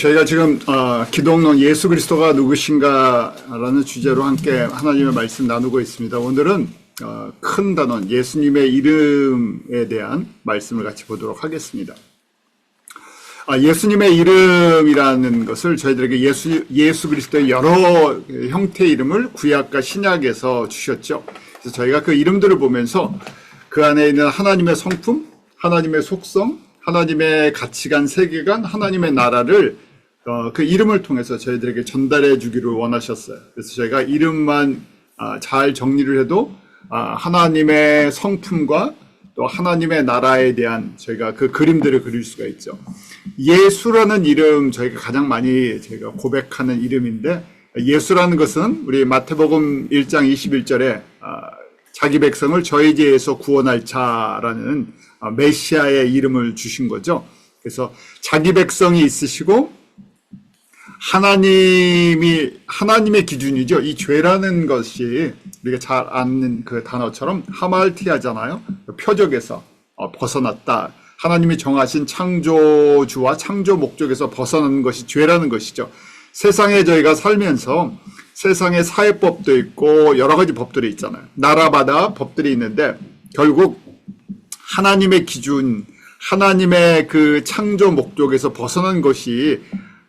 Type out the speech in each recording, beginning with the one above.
저희가 지금 기독론 예수 그리스도가 누구신가라는 주제로 함께 하나님의 말씀 나누고 있습니다. 오늘은 큰 단원 예수님의 이름에 대한 말씀을 같이 보도록 하겠습니다. 예수님의 이름이라는 것을 저희들에게 예수 그리스도의 여러 형태의 이름을 구약과 신약에서 주셨죠. 그래서 저희가 그 이름들을 보면서 그 안에 있는 하나님의 성품, 하나님의 속성, 하나님의 가치관, 세계관, 하나님의 나라를 그 이름을 통해서 저희들에게 전달해 주기를 원하셨어요. 그래서 저희가 이름만 잘 정리를 해도 하나님의 성품과 또 하나님의 나라에 대한 저희가 그 그림들을 그릴 수가 있죠. 예수라는 이름 저희가 가장 많이 저희가 고백하는 이름인데, 예수라는 것은 우리 마태복음 1장 21절에 자기 백성을 저희 죄에서 구원할 자라는 메시아의 이름을 주신 거죠. 그래서 자기 백성이 있으시고 하나님의 기준이죠. 이 죄라는 것이 우리가 잘 아는 그 단어처럼 하말티아잖아요. 표적에서 벗어났다. 하나님이 정하신 창조주와 창조 목적에서 벗어나는 것이 죄라는 것이죠. 세상에 저희가 살면서 세상에 사회법도 있고 여러 가지 법들이 있잖아요. 나라마다 법들이 있는데 결국 하나님의 기준, 하나님의 그 창조 목적에서 벗어난 것이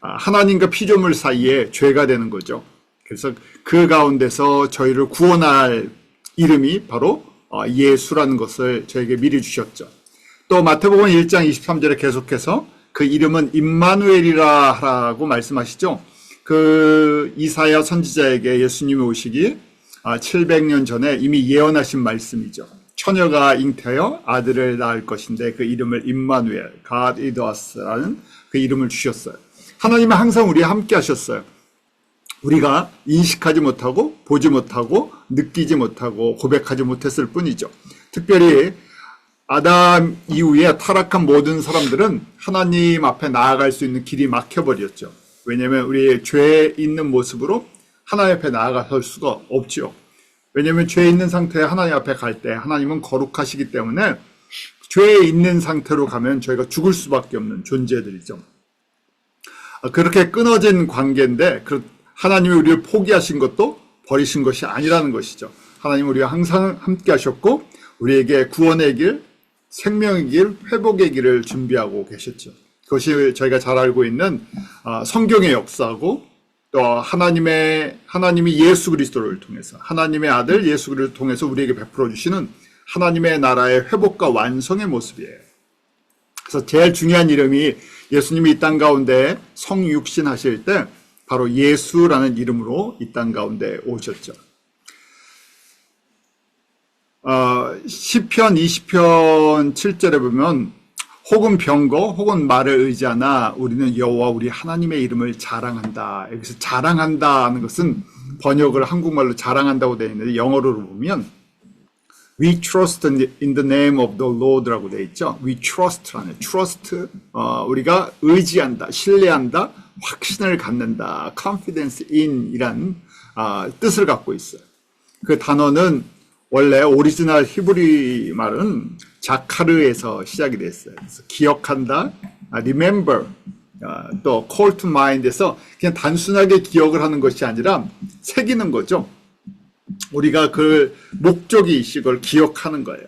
하나님과 피조물 사이에 죄가 되는 거죠. 그래서 그 가운데서 저희를 구원할 이름이 바로 예수라는 것을 저에게 미리 주셨죠. 또 마태복음 1장 23절에 계속해서 그 이름은 임마누엘이라고 말씀하시죠. 그 이사야 선지자에게 예수님이 오시기 700년 전에 이미 예언하신 말씀이죠. 처녀가 잉태하여 아들을 낳을 것인데 그 이름을 임마누엘, God with us라는 그 이름을 주셨어요. 하나님은 항상 우리와 함께 하셨어요. 우리가 인식하지 못하고 보지 못하고 느끼지 못하고 고백하지 못했을 뿐이죠. 특별히 아담 이후에 타락한 모든 사람들은 하나님 앞에 나아갈 수 있는 길이 막혀버렸죠. 왜냐하면 우리의 죄에 있는 모습으로 하나님 앞에 나아갈 수가 없죠. 왜냐하면 죄에 있는 상태에 하나님 앞에 갈 때 하나님은 거룩하시기 때문에 죄에 있는 상태로 가면 저희가 죽을 수밖에 없는 존재들이죠. 그렇게 끊어진 관계인데 하나님이 우리를 포기하신 것도 버리신 것이 아니라는 것이죠. 하나님은 우리와 항상 함께 하셨고 우리에게 구원의 길, 생명의 길, 회복의 길을 준비하고 계셨죠. 그것이 저희가 잘 알고 있는 성경의 역사고 또 하나님이 예수 그리스도를 통해서 하나님의 아들 예수 그리스도를 통해서 우리에게 베풀어 주시는 하나님의 나라의 회복과 완성의 모습이에요. 그래서 제일 중요한 이름이 예수님이 이 땅 가운데 성육신 하실 때 바로 예수라는 이름으로 이 땅 가운데 오셨죠. 시편 20편 7절에 보면 혹은 병거 혹은 말을 의지하나 우리는 여호와 우리 하나님의 이름을 자랑한다. 여기서 자랑한다는 것은 번역을 한국말로 자랑한다고 되어 있는데 영어로 보면 We trust in the name of the Lord라고 되어 있죠. We trust라는 trust 우리가 의지한다, 신뢰한다, 확신을 갖는다, confidence in 이란 뜻을 갖고 있어요. 그 단어는 원래 오리지널 히브리 말은 자카르에서 시작이 됐어요. 그래서 기억한다, remember, 또 call to mind에서 그냥 단순하게 기억을 하는 것이 아니라 새기는 거죠. 우리가 그 목적이 있이 그걸 기억하는 거예요.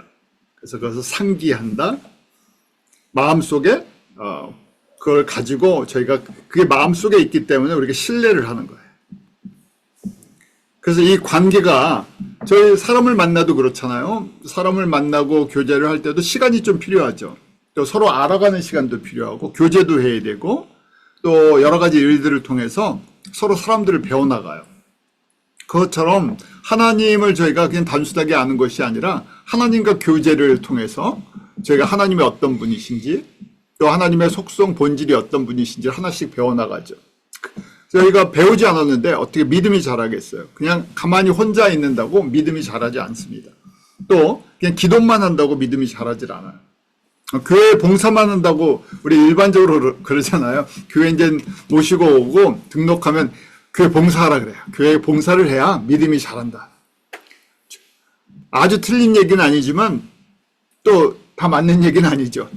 그래서 그것을 상기한다. 마음속에 그걸 가지고 저희가 그게 마음속에 있기 때문에 우리가 신뢰를 하는 거예요. 그래서 이 관계가 저희 사람을 만나도 그렇잖아요. 사람을 만나고 교제를 할 때도 시간이 좀 필요하죠. 또 서로 알아가는 시간도 필요하고 교제도 해야 되고 또 여러 가지 일들을 통해서 서로 사람들을 배워나가요. 그것처럼 하나님을 저희가 그냥 단순하게 아는 것이 아니라 하나님과 교제를 통해서 저희가 하나님의 어떤 분이신지 또 하나님의 속성 본질이 어떤 분이신지 하나씩 배워나가죠. 저희가 배우지 않았는데 어떻게 믿음이 자라겠어요? 그냥 가만히 혼자 있는다고 믿음이 자라지 않습니다. 또 그냥 기도만 한다고 믿음이 자라질 않아요. 교회 봉사만 한다고 우리 일반적으로 그러잖아요. 교회 이제 모시고 오고 등록하면 교회 봉사하라 그래요. 교회 봉사를 해야 믿음이 자란다. 아주 틀린 얘기는 아니지만 또 다 맞는 얘기는 아니죠.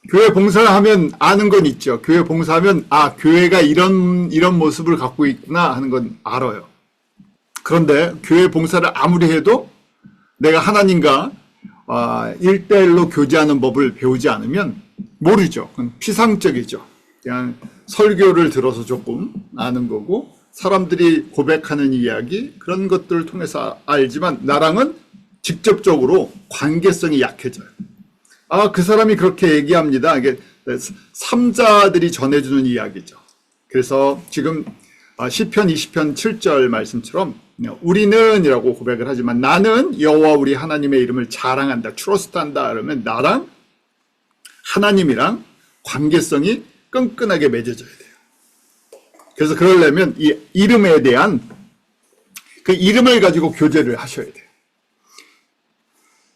교회 봉사를 하면 아는 건 있죠. 교회 봉사하면 아, 교회가 이런 모습을 갖고 있구나 하는 건 알아요. 그런데 교회 봉사를 아무리 해도 내가 하나님과 1대1로 교제하는 법을 배우지 않으면 모르죠. 그건 피상적이죠. 그냥 설교를 들어서 조금 아는 거고 사람들이 고백하는 이야기 그런 것들을 통해서 알지만 나랑은 직접적으로 관계성이 약해져요. 아, 그 사람이 그렇게 얘기합니다. 이게 삼자들이 전해주는 이야기죠. 그래서 지금 시편 20편 7절 말씀처럼 우리는 이라고 고백을 하지만 나는 여호와 우리 하나님의 이름을 자랑한다, 트러스트한다 그러면 나랑 하나님이랑 관계성이 끈끈하게 맺어져야 돼요. 그래서 그러려면 이 이름에 대한 그 이름을 가지고 교제를 하셔야 돼요.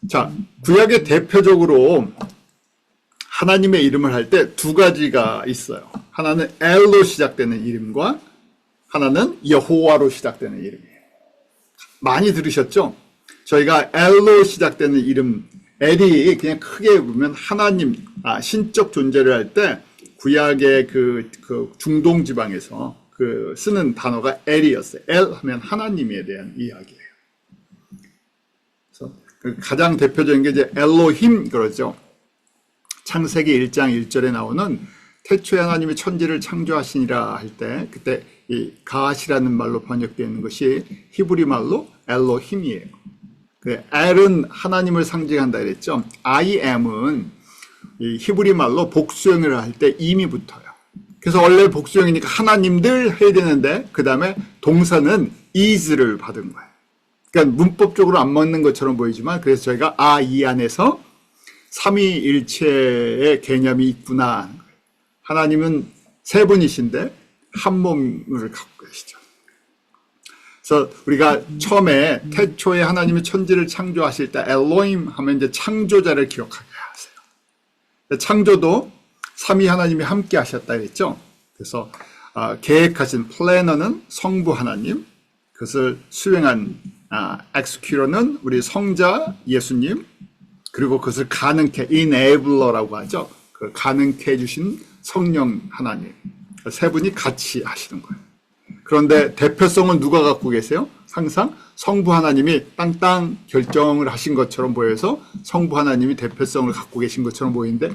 자, 구약에 대표적으로 하나님의 이름을 할 때 두 가지가 있어요. 하나는 엘로 시작되는 이름과 하나는 여호와로 시작되는 이름이에요. 많이 들으셨죠? 저희가 엘로 시작되는 이름, 엘이 그냥 크게 보면 하나님, 신적 존재를 할 때 구약의 그 중동 지방에서 쓰는 단어가 엘이었어요. 엘 하면 하나님에 대한 이야기예요. 그래서 가장 대표적인 게 이제 엘로힘 그러죠. 창세기 1장 1절에 나오는 태초에 하나님이 천지를 창조하시니라 할 때 그때 이 가시라는 말로 번역되어 있는 것이 히브리 말로 엘로힘이에요. 그 엘은 하나님을 상징한다 그랬죠. I am은 이 히브리 말로 복수형을 할 때 임이 붙어요. 그래서 원래 복수형이니까 하나님들 해야 되는데 그 다음에 동사는 is를 받은 거예요. 그러니까 문법적으로 안 맞는 것처럼 보이지만 그래서 저희가 이 안에서 삼위일체의 개념이 있구나. 하나님은 세 분이신데 한 몸을 갖고 계시죠. 그래서 우리가 처음에 태초에 하나님이 천지를 창조하실 때 엘로힘 하면 이제 창조자를 기억하게 하세요. 창조도 삼위 하나님이 함께 하셨다 그랬죠. 그래서 계획하신 플래너는 성부 하나님, 그것을 수행한 엑스큐러는 우리 성자 예수님, 그리고 그것을 가능케 enabler라고 하죠. 그 가능케 해주신 성령 하나님, 세 분이 같이 하시는 거예요. 그런데 대표성은 누가 갖고 계세요? 항상 성부 하나님이 땅땅 결정을 하신 것처럼 보여서 성부 하나님이 대표성을 갖고 계신 것처럼 보이는데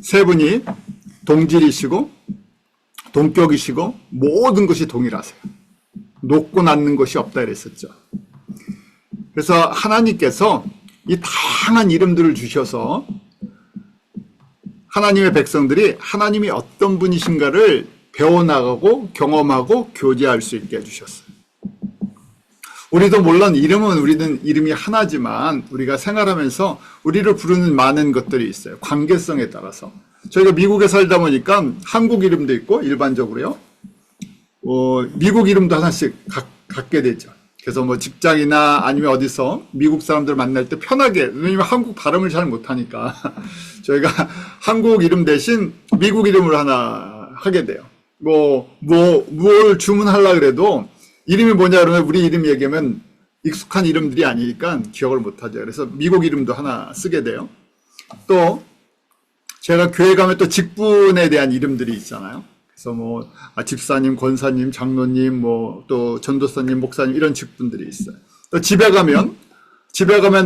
세 분이 동질이시고 동격이시고 모든 것이 동일하세요. 높고 낮는 것이 없다 그랬었죠. 그래서 하나님께서 이 다양한 이름들을 주셔서 하나님의 백성들이 하나님이 어떤 분이신가를 배워나가고 경험하고 교제할 수 있게 해주셨어요. 우리도 물론 우리는 이름이 하나지만 우리가 생활하면서 우리를 부르는 많은 것들이 있어요. 관계성에 따라서. 저희가 미국에 살다 보니까 한국 이름도 있고 일반적으로요. 미국 이름도 하나씩 갖게 되죠. 그래서 뭐 직장이나 아니면 어디서 미국 사람들 만날 때 편하게, 왜냐면 한국 발음을 잘 못하니까 저희가 한국 이름 대신 미국 이름을 하나 하게 돼요. 뭘 주문하려고 그래도 이름이 뭐냐 그러면 우리 이름 얘기하면 익숙한 이름들이 아니니까 기억을 못하죠. 그래서 미국 이름도 하나 쓰게 돼요. 또 제가 교회 가면 또 직분에 대한 이름들이 있잖아요. 그래서 뭐 집사님, 권사님, 장로님, 뭐 또 전도사님, 목사님 이런 직분들이 있어요. 또 집에 가면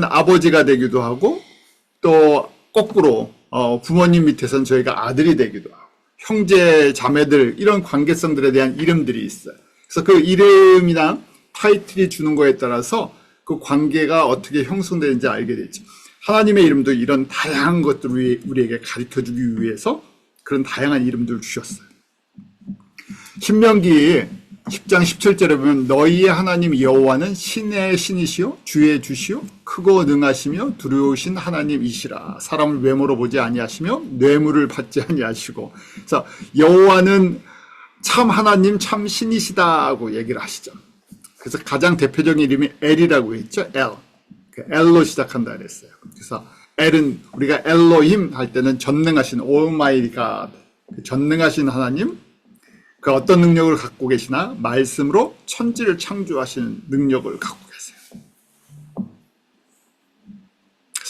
아버지가 되기도 하고 또 거꾸로 부모님 밑에서는 저희가 아들이 되기도 하고 형제, 자매들 이런 관계성들에 대한 이름들이 있어요. 그래서 그 이름이나 타이틀이 주는 거에 따라서 그 관계가 어떻게 형성되는지 알게 되죠. 하나님의 이름도 이런 다양한 것들을 우리에게 가르쳐주기 위해서 그런 다양한 이름들을 주셨어요. 신명기 10장 17절에 보면 너희의 하나님 여호와는 신의 신이시요 주의 주시요 크고 능하시며 두려우신 하나님이시라. 사람을 외모로 보지 아니하시며 뇌물을 받지 아니하시고. 그래서 여호와는 참 하나님 참 신이시다고 얘기를 하시죠. 그래서 가장 대표적인 이름이 엘이라고 했죠. 엘로 시작한다 그랬어요. 그래서 엘은 우리가 엘로힘 할 때는 전능하신 Almighty God, 전능하신 하나님, 그 어떤 능력을 갖고 계시나 말씀으로 천지를 창조하시는 능력을 갖고 계세요.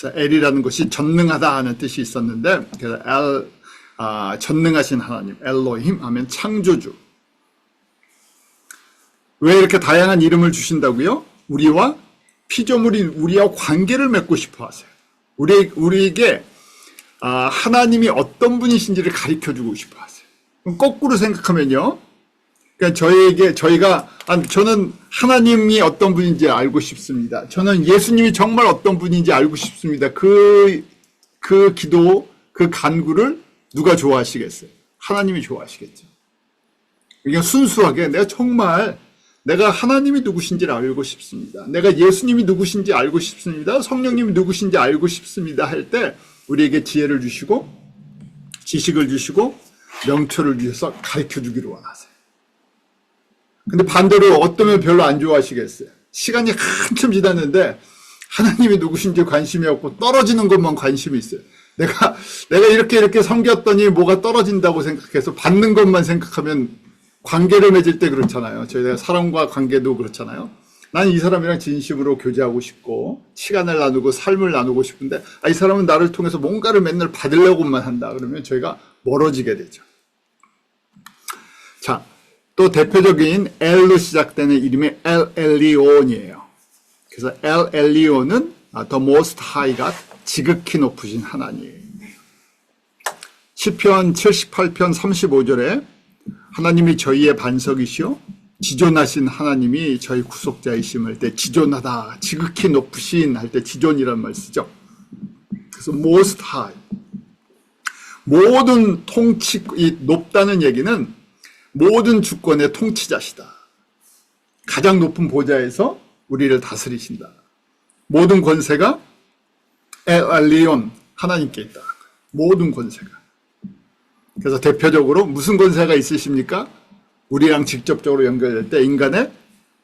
그래서 엘이라는 것이 전능하다 하는 뜻이 있었는데, 그래서 전능하신 하나님, 엘로힘 하면 창조주. 왜 이렇게 다양한 이름을 주신다고요? 우리와 피조물인 우리와 관계를 맺고 싶어 하세요. 우리에게 하나님이 어떤 분이신지를 가르쳐주고 싶어 하세요. 그럼 거꾸로 생각하면요. 그러니까 저는 하나님이 어떤 분인지 알고 싶습니다. 저는 예수님이 정말 어떤 분인지 알고 싶습니다. 그 기도, 그 간구를 누가 좋아하시겠어요? 하나님이 좋아하시겠죠. 그러니까 순수하게 내가 하나님이 누구신지를 알고 싶습니다. 내가 예수님이 누구신지 알고 싶습니다. 성령님이 누구신지 알고 싶습니다. 할 때 우리에게 지혜를 주시고 지식을 주시고 명철을 주셔서 가르쳐 주기를 원하세요. 근데 반대로 어떠면 별로 안 좋아하시겠어요. 시간이 한참 지났는데 하나님이 누구신지 관심이 없고 떨어지는 것만 관심이 있어요. 내가 이렇게 섬겼더니 뭐가 떨어진다고 생각해서 받는 것만 생각하면 관계를 맺을 때 그렇잖아요. 저희가 사람과 관계도 그렇잖아요. 나는 이 사람이랑 진심으로 교제하고 싶고 시간을 나누고 삶을 나누고 싶은데 이 사람은 나를 통해서 뭔가를 맨날 받으려고만 한다. 그러면 저희가 멀어지게 되죠. 자, 또 대표적인 L로 시작되는 이름이 El Elion이에요. 그래서 El Elion은 The Most High가 지극히 높으신 하나님이에요. 시편 78편 35절에 하나님이 저희의 반석이시오 지존하신 하나님이 저희 구속자이심을 때 지존하다 지극히 높으신 할 때 지존이란 말 쓰죠. 그래서 Most High 모든 이 높다는 얘기는 모든 주권의 통치자시다. 가장 높은 보좌에서 우리를 다스리신다. 모든 권세가 엘리온 하나님께 있다. 모든 권세가. 그래서 대표적으로 무슨 권세가 있으십니까? 우리랑 직접적으로 연결될 때 인간의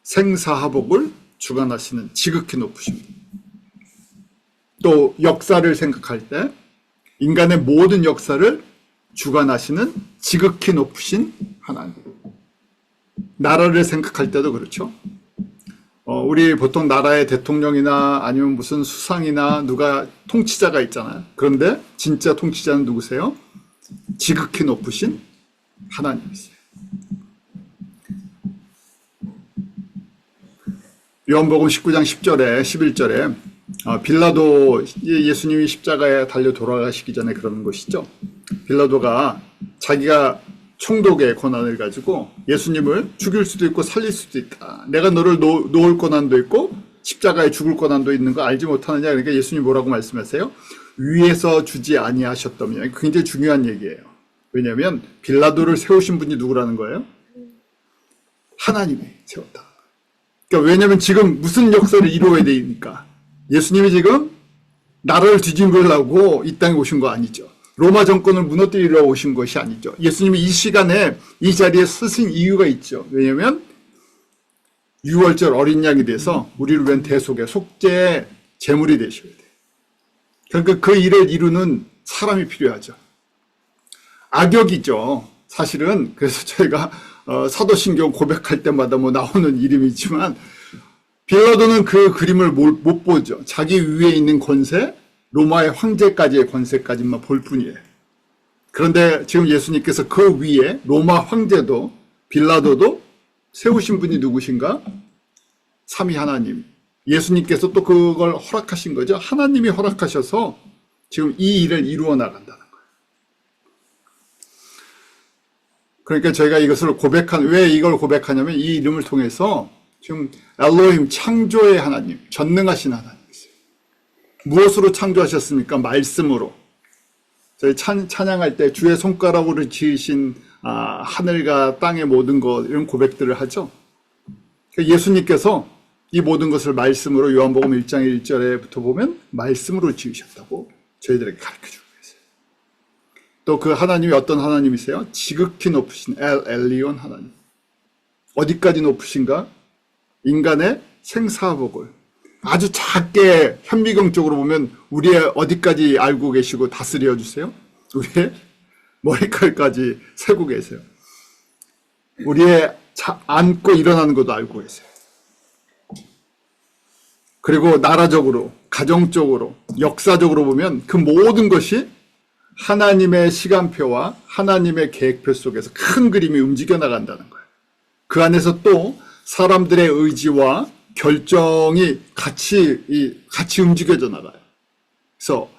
생사화복을 주관하시는 지극히 높으신 분. 또 역사를 생각할 때 인간의 모든 역사를 주관하시는 지극히 높으신 하나님. 나라를 생각할 때도 그렇죠. 우리 보통 나라의 대통령이나 아니면 무슨 수상이나 누가 통치자가 있잖아요. 그런데 진짜 통치자는 누구세요? 지극히 높으신 하나님이세요. 요한복음 19장 10절에 11절에 빌라도 예수님이 십자가에 달려 돌아가시기 전에 그러는 것이죠. 빌라도가 자기가 총독의 권한을 가지고 예수님을 죽일 수도 있고 살릴 수도 있다. 내가 너를 놓을 권한도 있고 십자가에 죽을 권한도 있는 거 알지 못하느냐. 그러니까 예수님이 뭐라고 말씀하세요? 위에서 주지 아니하셨다면. 굉장히 중요한 얘기예요. 왜냐하면 빌라도를 세우신 분이 누구라는 거예요? 하나님이 세웠다. 그러니까 왜냐하면 지금 무슨 역사를 이루어야 되니까 예수님이 지금 나라를 뒤집으려고 이 땅에 오신 거 아니죠. 로마 정권을 무너뜨리러 오신 것이 아니죠. 예수님이 이 시간에 이 자리에 서신 이유가 있죠. 왜냐하면 유월절 어린 양이 돼서 우리를 위한 대속의 속죄의 제물이 되셔야 돼요. 그러니까 그 일을 이루는 사람이 필요하죠. 악역이죠. 사실은 그래서 저희가 사도신경 고백할 때마다 뭐 나오는 이름이지만 빌라도는 그 그림을 못 보죠. 자기 위에 있는 권세, 로마의 황제까지의 권세까지만 볼 뿐이에요. 그런데 지금 예수님께서 그 위에 로마 황제도 빌라도도 세우신 분이 누구신가? 삼위 하나님. 예수님께서 또 그걸 허락하신 거죠. 하나님이 허락하셔서 지금 이 일을 이루어 나간다는 거예요. 그러니까 저희가 이것을 왜 이걸 고백하냐면 이 이름을 통해서 지금 엘로힘 창조의 하나님, 전능하신 하나님이세요. 무엇으로 창조하셨습니까? 말씀으로. 저희 찬양할 때 주의 손가락으로 지으신 하늘과 땅의 모든 것 이런 고백들을 하죠. 그러니까 예수님께서 이 모든 것을 말씀으로 요한복음 1장 1절에부터 보면 말씀으로 지으셨다고 저희들에게 가르쳐주고 계세요. 또 그 하나님이 어떤 하나님이세요? 지극히 높으신 엘리온 하나님. 어디까지 높으신가? 인간의 생사복을 아주 작게 현미경적으로 보면 우리의 어디까지 알고 계시고 다스려 주세요? 우리의 머리칼까지 세고 계세요. 우리의 앉고 일어나는 것도 알고 계세요. 그리고 나라적으로, 가정적으로, 역사적으로 보면 그 모든 것이 하나님의 시간표와 하나님의 계획표 속에서 큰 그림이 움직여 나간다는 거예요. 그 안에서 또 사람들의 의지와 결정이 같이 움직여져 나가요. 그래서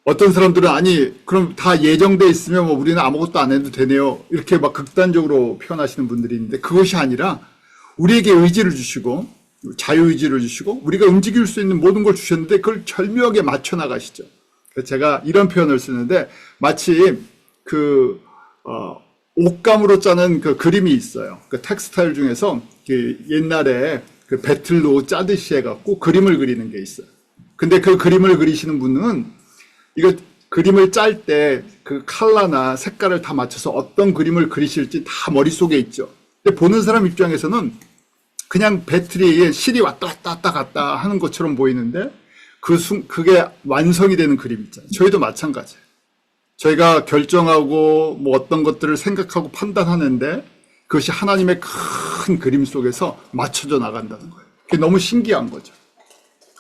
어떤 사람들은 아니 그럼 다 예정돼 있으면 뭐 우리는 아무것도 안 해도 되네요. 이렇게 막 극단적으로 표현하시는 분들이 있는데 그것이 아니라 우리에게 의지를 주시고 자유의지를 주시고 우리가 움직일 수 있는 모든 걸 주셨는데 그걸 절묘하게 맞춰 나가시죠. 그래서 제가 이런 표현을 쓰는데 마치 그 옷감으로 짜는 그 그림이 있어요. 그 텍스타일 중에서 그 옛날에 그 배틀로 짜듯이 해갖고 그림을 그리는 게 있어요. 근데 그 그림을 그리시는 분은 이거 그림을 짤 때 그 컬러나 색깔을 다 맞춰서 어떤 그림을 그리실지 다 머릿속에 있죠. 근데 보는 사람 입장에서는 그냥 배터리에 실이 왔다 갔다 하는 것처럼 보이는데 그게 완성이 되는 그림 있잖아요. 저희도 마찬가지예요. 저희가 결정하고 뭐 어떤 것들을 생각하고 판단하는데 그것이 하나님의 큰 그림 속에서 맞춰져 나간다는 거예요. 그게 너무 신기한 거죠.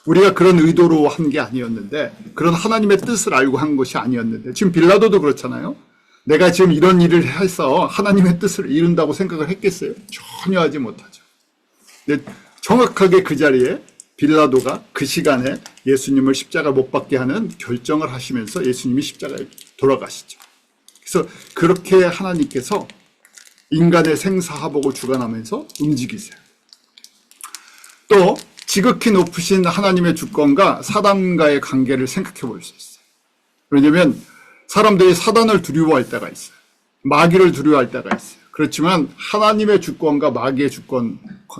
우리가 그런 의도로 한 게 아니었는데 그런 하나님의 뜻을 알고 한 것이 아니었는데 지금 빌라도도 그렇잖아요. 내가 지금 이런 일을 해서 하나님의 뜻을 이룬다고 생각을 했겠어요? 전혀 하지 못하죠. 근데 정확하게 그 자리에 빌라도가 그 시간에 예수님을 십자가 못 박게 하는 결정을 하시면서 예수님이 십자가에 돌아가시죠. 그래서 그렇게 하나님께서 인간의 생사화복을 주관하면서 움직이세요. 또 지극히 높으신 하나님의 주권과 사단과의 관계를 생각해 볼 수 있어요. 왜냐하면 사람들이 사단을 두려워할 때가 있어요. 마귀를 두려워할 때가 있어요. 그렇지만 하나님의 주권과 마귀의 주권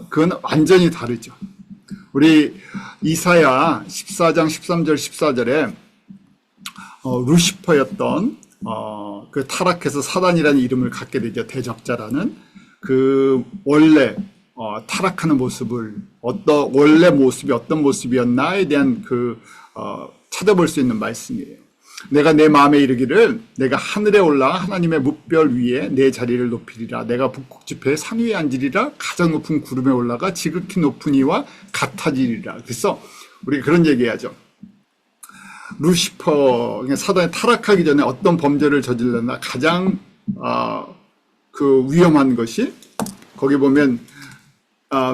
그건 완전히 다르죠. 우리 이사야 14장 13절 14절에 루시퍼였던 그 타락해서 사단이라는 이름을 갖게 되죠. 대적자라는 그 원래 타락하는 모습을 원래 모습이 어떤 모습이었나에 대한 찾아볼 수 있는 말씀이에요. 내가 내 마음에 이르기를 내가 하늘에 올라 하나님의 뭇별 위에 내 자리를 높이리라. 내가 북극 지폐 산 위에 앉으리라. 가장 높은 구름에 올라가 지극히 높은 이와 같아지리라. 그래서 우리가 그런 얘기하죠. 루시퍼 사단이 타락하기 전에 어떤 범죄를 저질렀나 가장 그 위험한 것이 거기 보면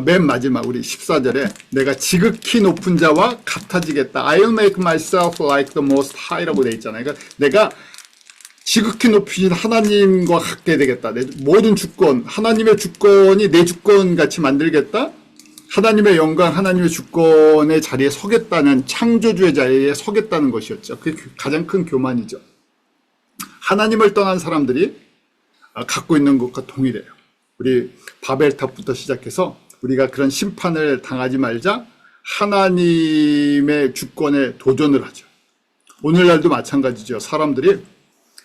맨 마지막 우리 14절에 내가 지극히 높은 자와 같아지겠다. I'll make myself like the most high라고 되어 있잖아요. 그러니까 내가 지극히 높으신 하나님과 같게 되겠다. 내 모든 주권, 하나님의 주권이 내 주권 같이 만들겠다. 하나님의 영광, 하나님의 주권의 자리에 서겠다는 창조주의 자리에 서겠다는 것이었죠. 그게 가장 큰 교만이죠. 하나님을 떠난 사람들이 갖고 있는 것과 동일해요. 우리 바벨탑부터 시작해서 우리가 그런 심판을 당하지 말자 하나님의 주권에 도전을 하죠. 오늘날도 마찬가지죠. 사람들이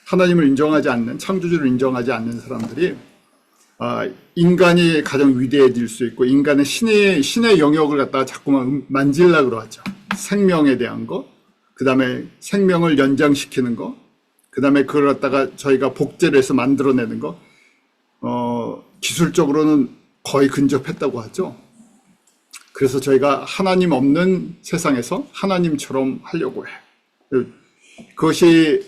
하나님을 인정하지 않는, 창조주를 인정하지 않는 사람들이 인간이 가장 위대해질 수 있고 인간의 신의 영역을 갖다가 자꾸만 만질려고 하죠. 생명에 대한 거, 그 다음에 생명을 연장시키는 거, 그 다음에 그걸 갖다가 저희가 복제를 해서 만들어내는 거, 기술적으로는 거의 근접했다고 하죠. 그래서 저희가 하나님 없는 세상에서 하나님처럼 하려고 해. 그것이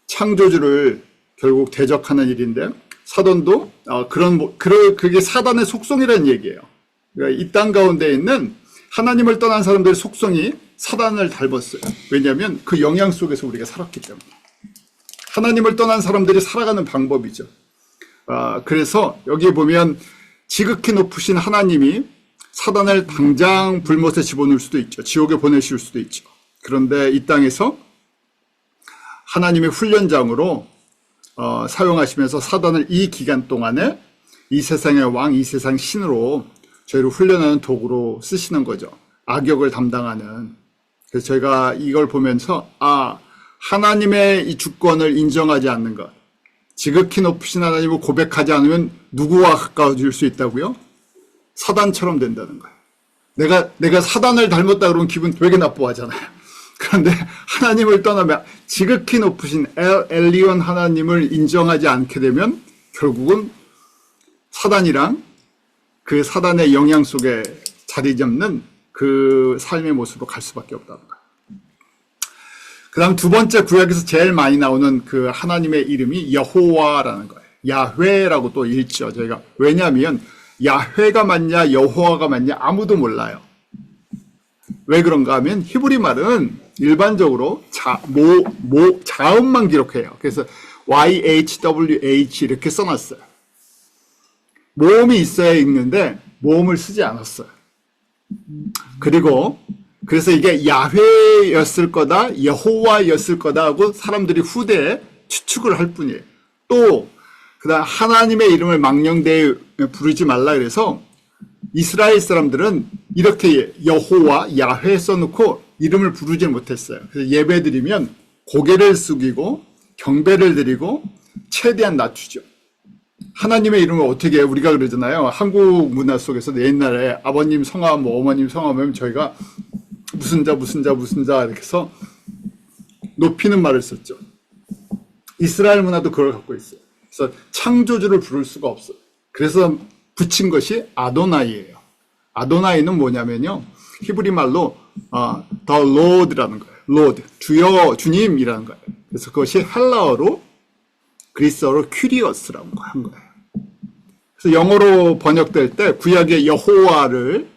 창조주를 결국 대적하는 일인데 사단도 그게 사단의 속성이라는 얘기예요. 그러니까 이 땅 가운데 있는 하나님을 떠난 사람들의 속성이 사단을 닮았어요. 왜냐하면 그 영향 속에서 우리가 살았기 때문에. 하나님을 떠난 사람들이 살아가는 방법이죠. 그래서 여기 보면 지극히 높으신 하나님이 사단을 당장 불못에 집어넣을 수도 있죠. 지옥에 보내실 수도 있죠. 그런데 이 땅에서 하나님의 훈련장으로 사용하시면서 사단을 이 기간 동안에 이 세상의 왕, 이 세상 신으로 저희를 훈련하는 도구로 쓰시는 거죠. 악역을 담당하는. 그래서 저희가 이걸 보면서 하나님의 이 주권을 인정하지 않는 것, 지극히 높으신 하나님을 고백하지 않으면 누구와 가까워질 수 있다고요? 사단처럼 된다는 거예요. 내가 사단을 닮았다 그러면 기분 되게 나빠하잖아요. 그런데 하나님을 떠나면 지극히 높으신 엘리온 하나님을 인정하지 않게 되면 결국은 사단이랑 그 사단의 영향 속에 자리 잡는 그 삶의 모습으로 갈 수밖에 없다는 거예요. 그 다음 두 번째 구약에서 제일 많이 나오는 그 하나님의 이름이 여호와라는 거예요. 야훼라고 또 읽죠, 저희가. 왜냐하면 야훼가 맞냐 여호와가 맞냐 아무도 몰라요. 왜 그런가 하면 히브리 말은 일반적으로 자음만 기록해요. 그래서 YHWH 이렇게 써놨어요. 모음이 있어야 읽는데 모음을 쓰지 않았어요. 그리고 그래서 이게 야훼였을 거다, 여호와였을 거다 하고 사람들이 후대에 추측을 할 뿐이에요. 또 그다음 하나님의 이름을 망령되이 부르지 말라 그래서 이스라엘 사람들은 이렇게 여호와, 야훼 써놓고 이름을 부르지 못했어요. 그래서 예배 드리면 고개를 숙이고 경배를 드리고 최대한 낮추죠. 하나님의 이름을 어떻게 해요? 우리가 그러잖아요. 한국 문화 속에서 옛날에 아버님 성함, 뭐 어머님 성함을 저희가 무슨 자 이렇게 해서 높이는 말을 썼죠. 이스라엘 문화도 그걸 갖고 있어요. 그래서 창조주를 부를 수가 없어요. 그래서 붙인 것이 아도나이예요. 아도나이는 뭐냐면요, 히브리 말로 the Lord라는 거예요. Lord, 주여, 주님이라는 거예요. 그래서 그것이 헬라어로 그리스어로 큐리어스라고 한 거예요. 그래서 영어로 번역될 때 구약의 여호와를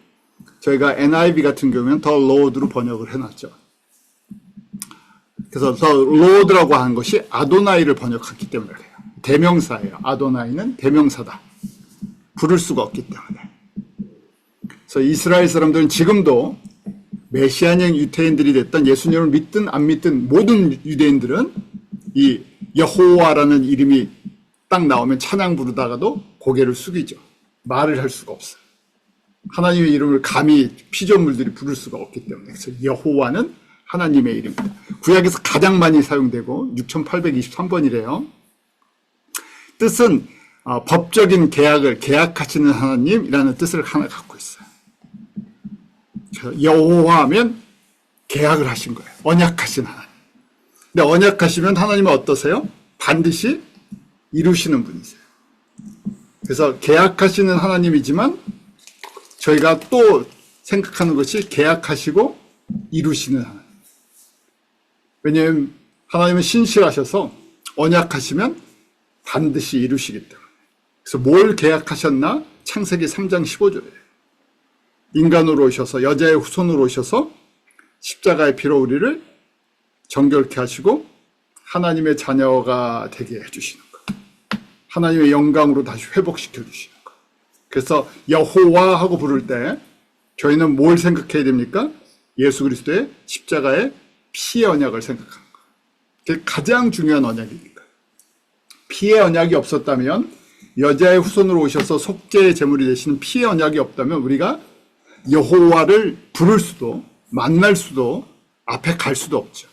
저희가 NIV 같은 경우는 the Lord로 번역을 해놨죠. 그래서 the Lord라고 하는 것이 아도나이를 번역했기 때문에 그래요. 대명사예요. 아도나이는 대명사다. 부를 수가 없기 때문에. 그래서 이스라엘 사람들은 지금도 메시아형 유대인들이 됐던 예수님을 믿든 안 믿든 모든 유대인들은 이 여호와라는 이름이 딱 나오면 찬양 부르다가도 고개를 숙이죠. 말을 할 수가 없어요. 하나님의 이름을 감히 피조물들이 부를 수가 없기 때문에. 그래서 여호와는 하나님의 이름입니다. 구약에서 가장 많이 사용되고 6823번이래요. 뜻은 법적인 계약을 계약하시는 하나님이라는 뜻을 하나 갖고 있어요. 여호와 하면 계약을 하신 거예요. 언약하신 하나님. 근데 언약하시면 하나님은 어떠세요? 반드시 이루시는 분이세요. 그래서 계약하시는 하나님이지만 저희가 또 생각하는 것이 계약하시고 이루시는 하나님. 왜냐하면 하나님은 신실하셔서 언약하시면 반드시 이루시기 때문에. 그래서 뭘 계약하셨나? 창세기 3장 15절이에요. 인간으로 오셔서 여자의 후손으로 오셔서 십자가의 피로 우리를 정결케 하시고 하나님의 자녀가 되게 해주시는 거예요. 하나님의 영광으로 다시 회복시켜 주시는 거예요. 그래서 여호와 하고 부를 때 저희는 뭘 생각해야 됩니까? 예수 그리스도의 십자가의 피의 언약을 생각하는 거예요. 그게 가장 중요한 언약이니까. 피의 언약이 없었다면, 여자의 후손으로 오셔서 속죄의 제물이 되시는 피의 언약이 없다면 우리가 여호와를 부를 수도 만날 수도 앞에 갈 수도 없죠.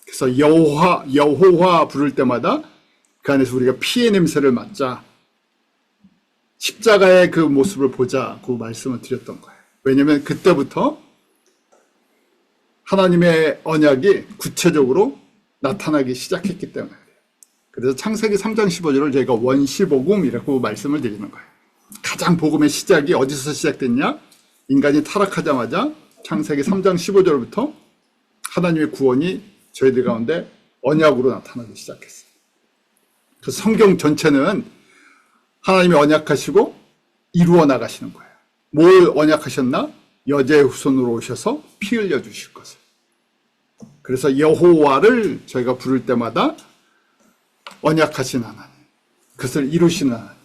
그래서 여호와 부를 때마다 그 안에서 우리가 피의 냄새를 맡자, 십자가의 그 모습을 보자, 그 말씀을 드렸던 거예요. 왜냐하면 그때부터 하나님의 언약이 구체적으로 나타나기 시작했기 때문에. 그래서 창세기 3장 15절을 저희가 원시복음이라고 말씀을 드리는 거예요. 가장 복음의 시작이 어디서 시작됐냐? 인간이 타락하자마자 창세기 3장 15절부터 하나님의 구원이 저희들 가운데 언약으로 나타나기 시작했어요. 그래서 성경 전체는 하나님이 언약하시고 이루어 나가시는 거예요. 뭘 언약하셨나? 여자의 후손으로 오셔서 피 흘려 주실 것을. 그래서 여호와를 저희가 부를 때마다 언약하신 하나님, 그것을 이루시는 하나님,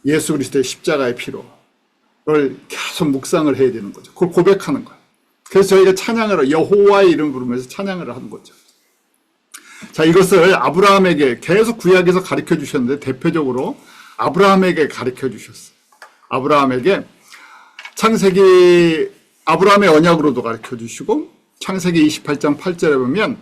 예수 그리스도의 십자가의 피로를 계속 묵상을 해야 되는 거죠. 그걸 고백하는 거예요. 그래서 저희가 찬양을, 여호와의 이름 부르면서 찬양을 하는 거죠. 자, 이것을 아브라함에게 계속 구약에서 가르쳐 주셨는데 대표적으로 아브라함에게 가르쳐 주셨어요. 아브라함에게 창세기, 아브라함의 언약으로도 가르쳐 주시고 창세기 28장 8절에 보면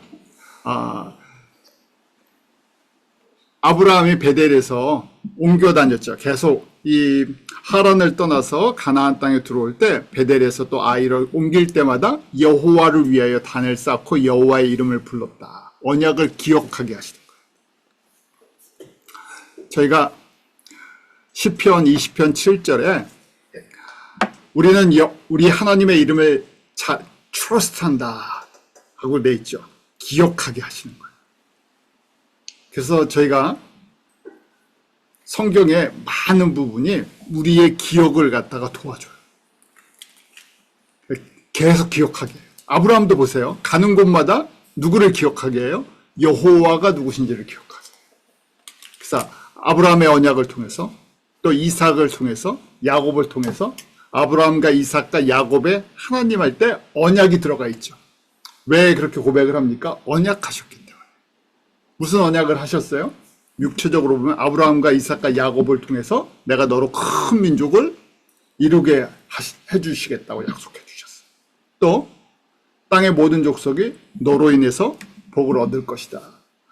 아브라함이 베델에서 옮겨 다녔죠. 계속 이 하란을 떠나서 가나안 땅에 들어올 때 베델에서 또 아이를 옮길 때마다 여호와를 위하여 단을 쌓고 여호와의 이름을 불렀다. 언약을 기억하게 하시는 거예요. 저희가 시편 20편 7절에 우리는 우리 하나님의 이름을 트러스트한다 하고 돼 있죠. 기억하게 하시는 거예요. 그래서 저희가 성경의 많은 부분이 우리의 기억을 갖다가 도와줘요. 계속 기억하게 해요. 아브라함도 보세요. 가는 곳마다 누구를 기억하게 해요? 여호와가 누구신지를 기억하게 해요. 그래서 아브라함의 언약을 통해서 또 이삭을 통해서 야곱을 통해서 아브라함과 이삭과 야곱의 하나님 할 때 언약이 들어가 있죠. 왜 그렇게 고백을 합니까? 언약하셨기 때문에. 무슨 언약을 하셨어요? 육체적으로 보면 아브라함과 이삭과 야곱을 통해서 내가 너로 큰 민족을 이루게 해주시겠다고 약속해 주셨어요. 또 땅의 모든 족속이 너로 인해서 복을 얻을 것이다.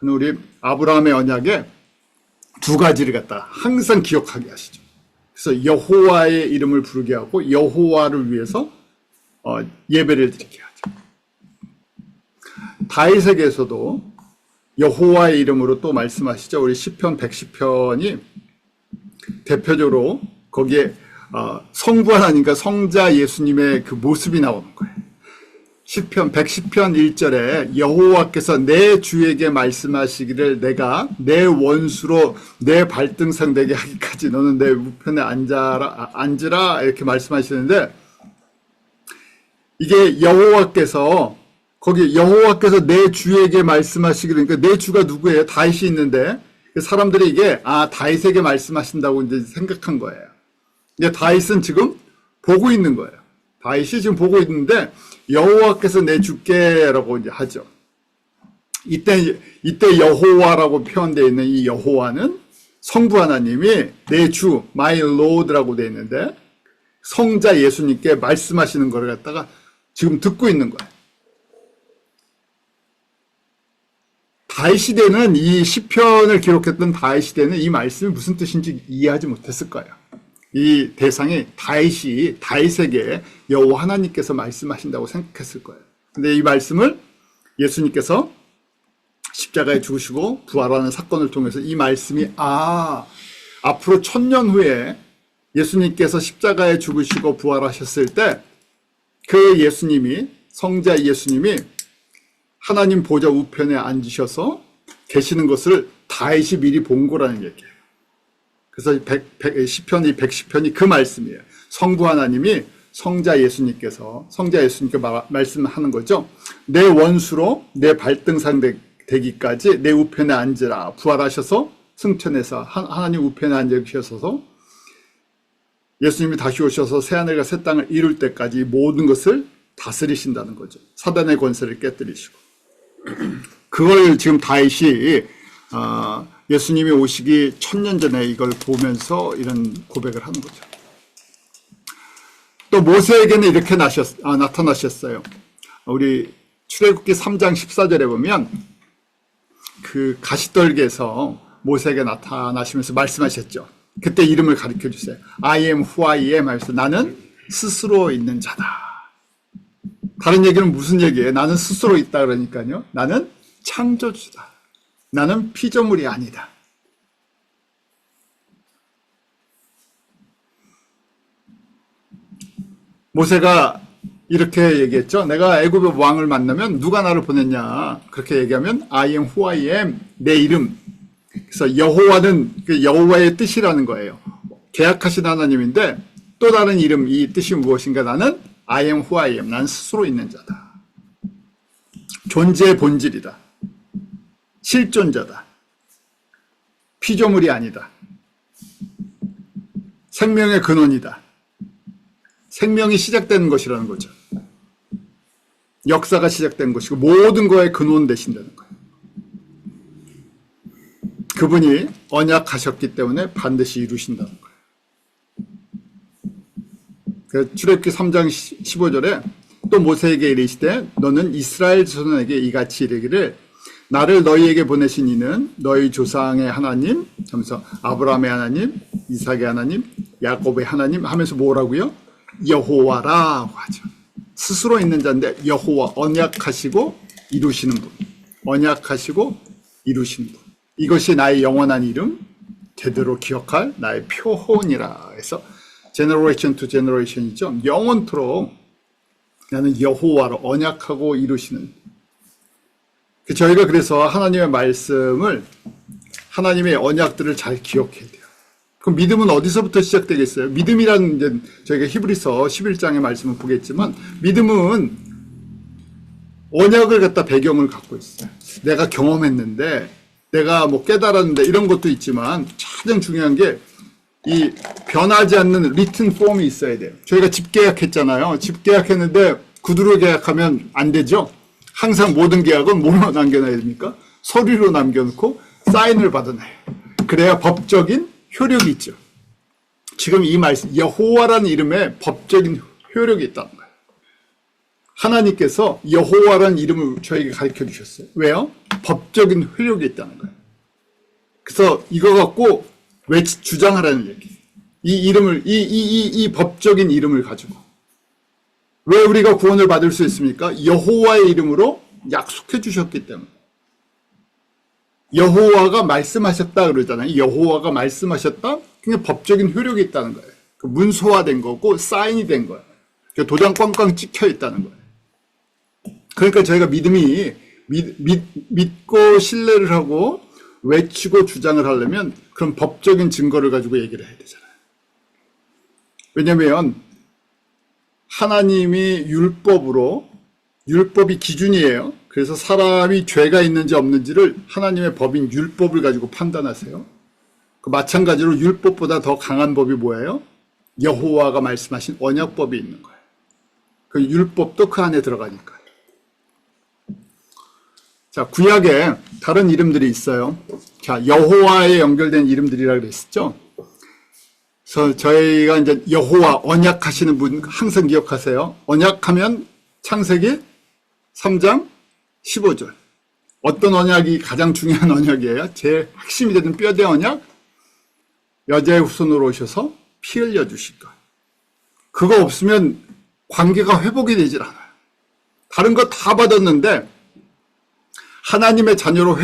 우리 아브라함의 언약에 두 가지를 갖다가 항상 기억하게 하시죠. 그래서 여호와의 이름을 부르게 하고 여호와를 위해서 예배를 드리게 하죠. 다윗에게서도 여호와의 이름으로 또 말씀하시죠. 우리 시편 110편이 대표적으로 거기에 성부 하나님과 성자 예수님의 그 모습이 나오는 거예요. 시편 110편 1절에 여호와께서 내 주에게 말씀하시기를 내가 내 원수로 내 발등상 되게 하기까지 너는 내 우편에 앉으라 이렇게 말씀하시는데, 이게 여호와께서 거기 여호와께서 내 주에게 말씀하시기를, 그러니까 내 주가 누구예요? 다윗이 있는데 사람들이 이게 다윗에게 말씀하신다고 이제 생각한 거예요. 근데 다윗은 지금 보고 있는 거예요. 다윗이 지금 보고 있는데 여호와께서 내 주께라고 이제 하죠. 이때 여호와라고 표현되어 있는 이 여호와는 성부 하나님이 내 주, my lord라고 되어 있는데 성자 예수님께 말씀하시는 걸 갖다가 지금 듣고 있는 거예요. 다윗 시대는 이 시편을 기록했던 다윗 시대는 이 말씀이 무슨 뜻인지 이해하지 못했을 거예요. 이 대상이 다윗에게 여호와 하나님께서 말씀하신다고 생각했을 거예요. 근데 이 말씀을 예수님께서 십자가에 죽으시고 부활하는 사건을 통해서 이 말씀이 앞으로 1000년 후에 예수님께서 십자가에 죽으시고 부활하셨을 때 그 예수님이, 성자 예수님이 하나님 보좌 우편에 앉으셔서 계시는 것을 다윗이 미리 본 거라는 얘기예요. 그래서 시편이 110편이 그 말씀이에요. 성부 하나님이 성자 예수님께 말씀하는 거죠. 내 원수로 내 발등상 되기까지 내 우편에 앉으라. 부활하셔서 승천해서 하나님 우편에 앉으셔서 예수님이 다시 오셔서 새하늘과 새 땅을 이룰 때까지 모든 것을 다스리신다는 거죠. 사단의 권세를 깨뜨리시고. 그걸 지금 다윗이 예수님이 오시기 1000년 전에 이걸 보면서 이런 고백을 하는 거죠. 또 모세에게는 이렇게 나타나셨어요. 우리 출애굽기 3장 14절에 보면 그 가시떨기에서 모세에게 나타나시면서 말씀하셨죠. 그때 이름을 가르쳐 주세요. I am who I am 하면서 나는 스스로 있는 자다. 다른 얘기는 무슨 얘기예요? 나는 스스로 있다 그러니까요. 나는 창조주다. 나는 피조물이 아니다. 모세가 이렇게 얘기했죠. 내가 애굽의 왕을 만나면 누가 나를 보냈냐. 그렇게 얘기하면 I am who I am. 내 이름. 그래서 여호와는 그 여호와의 뜻이라는 거예요. 계약하신 하나님인데 또 다른 이름, 이 뜻이 무엇인가? 나는 I am who I am. 난 스스로 있는 자다. 존재의 본질이다. 실존자다. 피조물이 아니다. 생명의 근원이다. 생명이 시작되는 것이라는 거죠. 역사가 시작된 것이고 모든 거에 근원 되신다는 거예요. 그분이 언약하셨기 때문에 반드시 이루신다는 거예요. 출애굽기 3장 15절에 또 모세에게 이르시되 너는 이스라엘 자손에게 이같이 이르기를 나를 너희에게 보내신 이는 너희 조상의 하나님 하면서 아브라함의 하나님, 이삭의 하나님, 야곱의 하나님 하면서 뭐라고요? 여호와라고 하죠. 스스로 있는 자인데 여호와, 언약하시고 이루시는 분, 언약하시고 이루시는 분. 이것이 나의 영원한 이름, 제대로 기억할 나의 표혼이라 해서 generation to generation이죠. 영원토록 나는 여호와로 언약하고 이루시는. 저희가 그래서 하나님의 말씀을, 하나님의 언약들을 잘 기억해야 돼요. 그럼 믿음은 어디서부터 시작되겠어요? 믿음이라는, 이제 저희가 히브리서 11장의 말씀을 보겠지만, 믿음은 언약을 갖다 배경을 갖고 있어요. 내가 경험했는데, 내가 뭐 깨달았는데, 이런 것도 있지만, 가장 중요한 게, 이 변하지 않는 리튼 폼이 있어야 돼요. 저희가 집계약했잖아요. 집계약했는데, 구두로 계약하면 안 되죠? 항상 모든 계약은 뭐로 남겨놔야 됩니까? 서류로 남겨놓고, 사인을 받아놔요. 그래야 법적인 효력이 있죠. 지금 이 말씀, 여호와라는 이름에 법적인 효력이 있다는 거예요. 하나님께서 여호와라는 이름을 저에게 가르쳐 주셨어요. 왜요? 법적인 효력이 있다는 거예요. 그래서 이거 갖고 주장하라는 얘기. 이 이름을, 이 법적인 이름을 가지고. 왜 우리가 구원을 받을 수 있습니까? 여호와의 이름으로 약속해 주셨기 때문에. 여호와가 말씀하셨다 그러잖아요. 여호와가 말씀하셨다? 그냥 법적인 효력이 있다는 거예요. 문서화된 거고 사인이 된 거예요. 도장 꽝꽝 찍혀 있다는 거예요. 그러니까 저희가 믿고 신뢰를 하고 외치고 주장을 하려면 그런 법적인 증거를 가지고 얘기를 해야 되잖아요. 왜냐하면 하나님이 율법이 기준이에요. 그래서 사람이 죄가 있는지 없는지를 하나님의 법인 율법을 가지고 판단하세요. 마찬가지로 율법보다 더 강한 법이 뭐예요? 여호와가 말씀하신 언약법이 있는 거예요. 그 율법도 그 안에 들어가니까요. 자, 구약에 다른 이름들이 있어요. 자, 여호와에 연결된 이름들이라고 그랬었죠. 그래서 저희가 이제 여호와 언약하시는 분 항상 기억하세요. 언약하면 창세기 3장 15절. 어떤 언약이 가장 중요한 언약이에요? 제일 핵심이 되는 뼈대 언약. 여자의 후손으로 오셔서 피 흘려 주실 것. 그거 없으면 관계가 회복이 되질 않아요. 다른 거 다 받았는데 하나님의 자녀로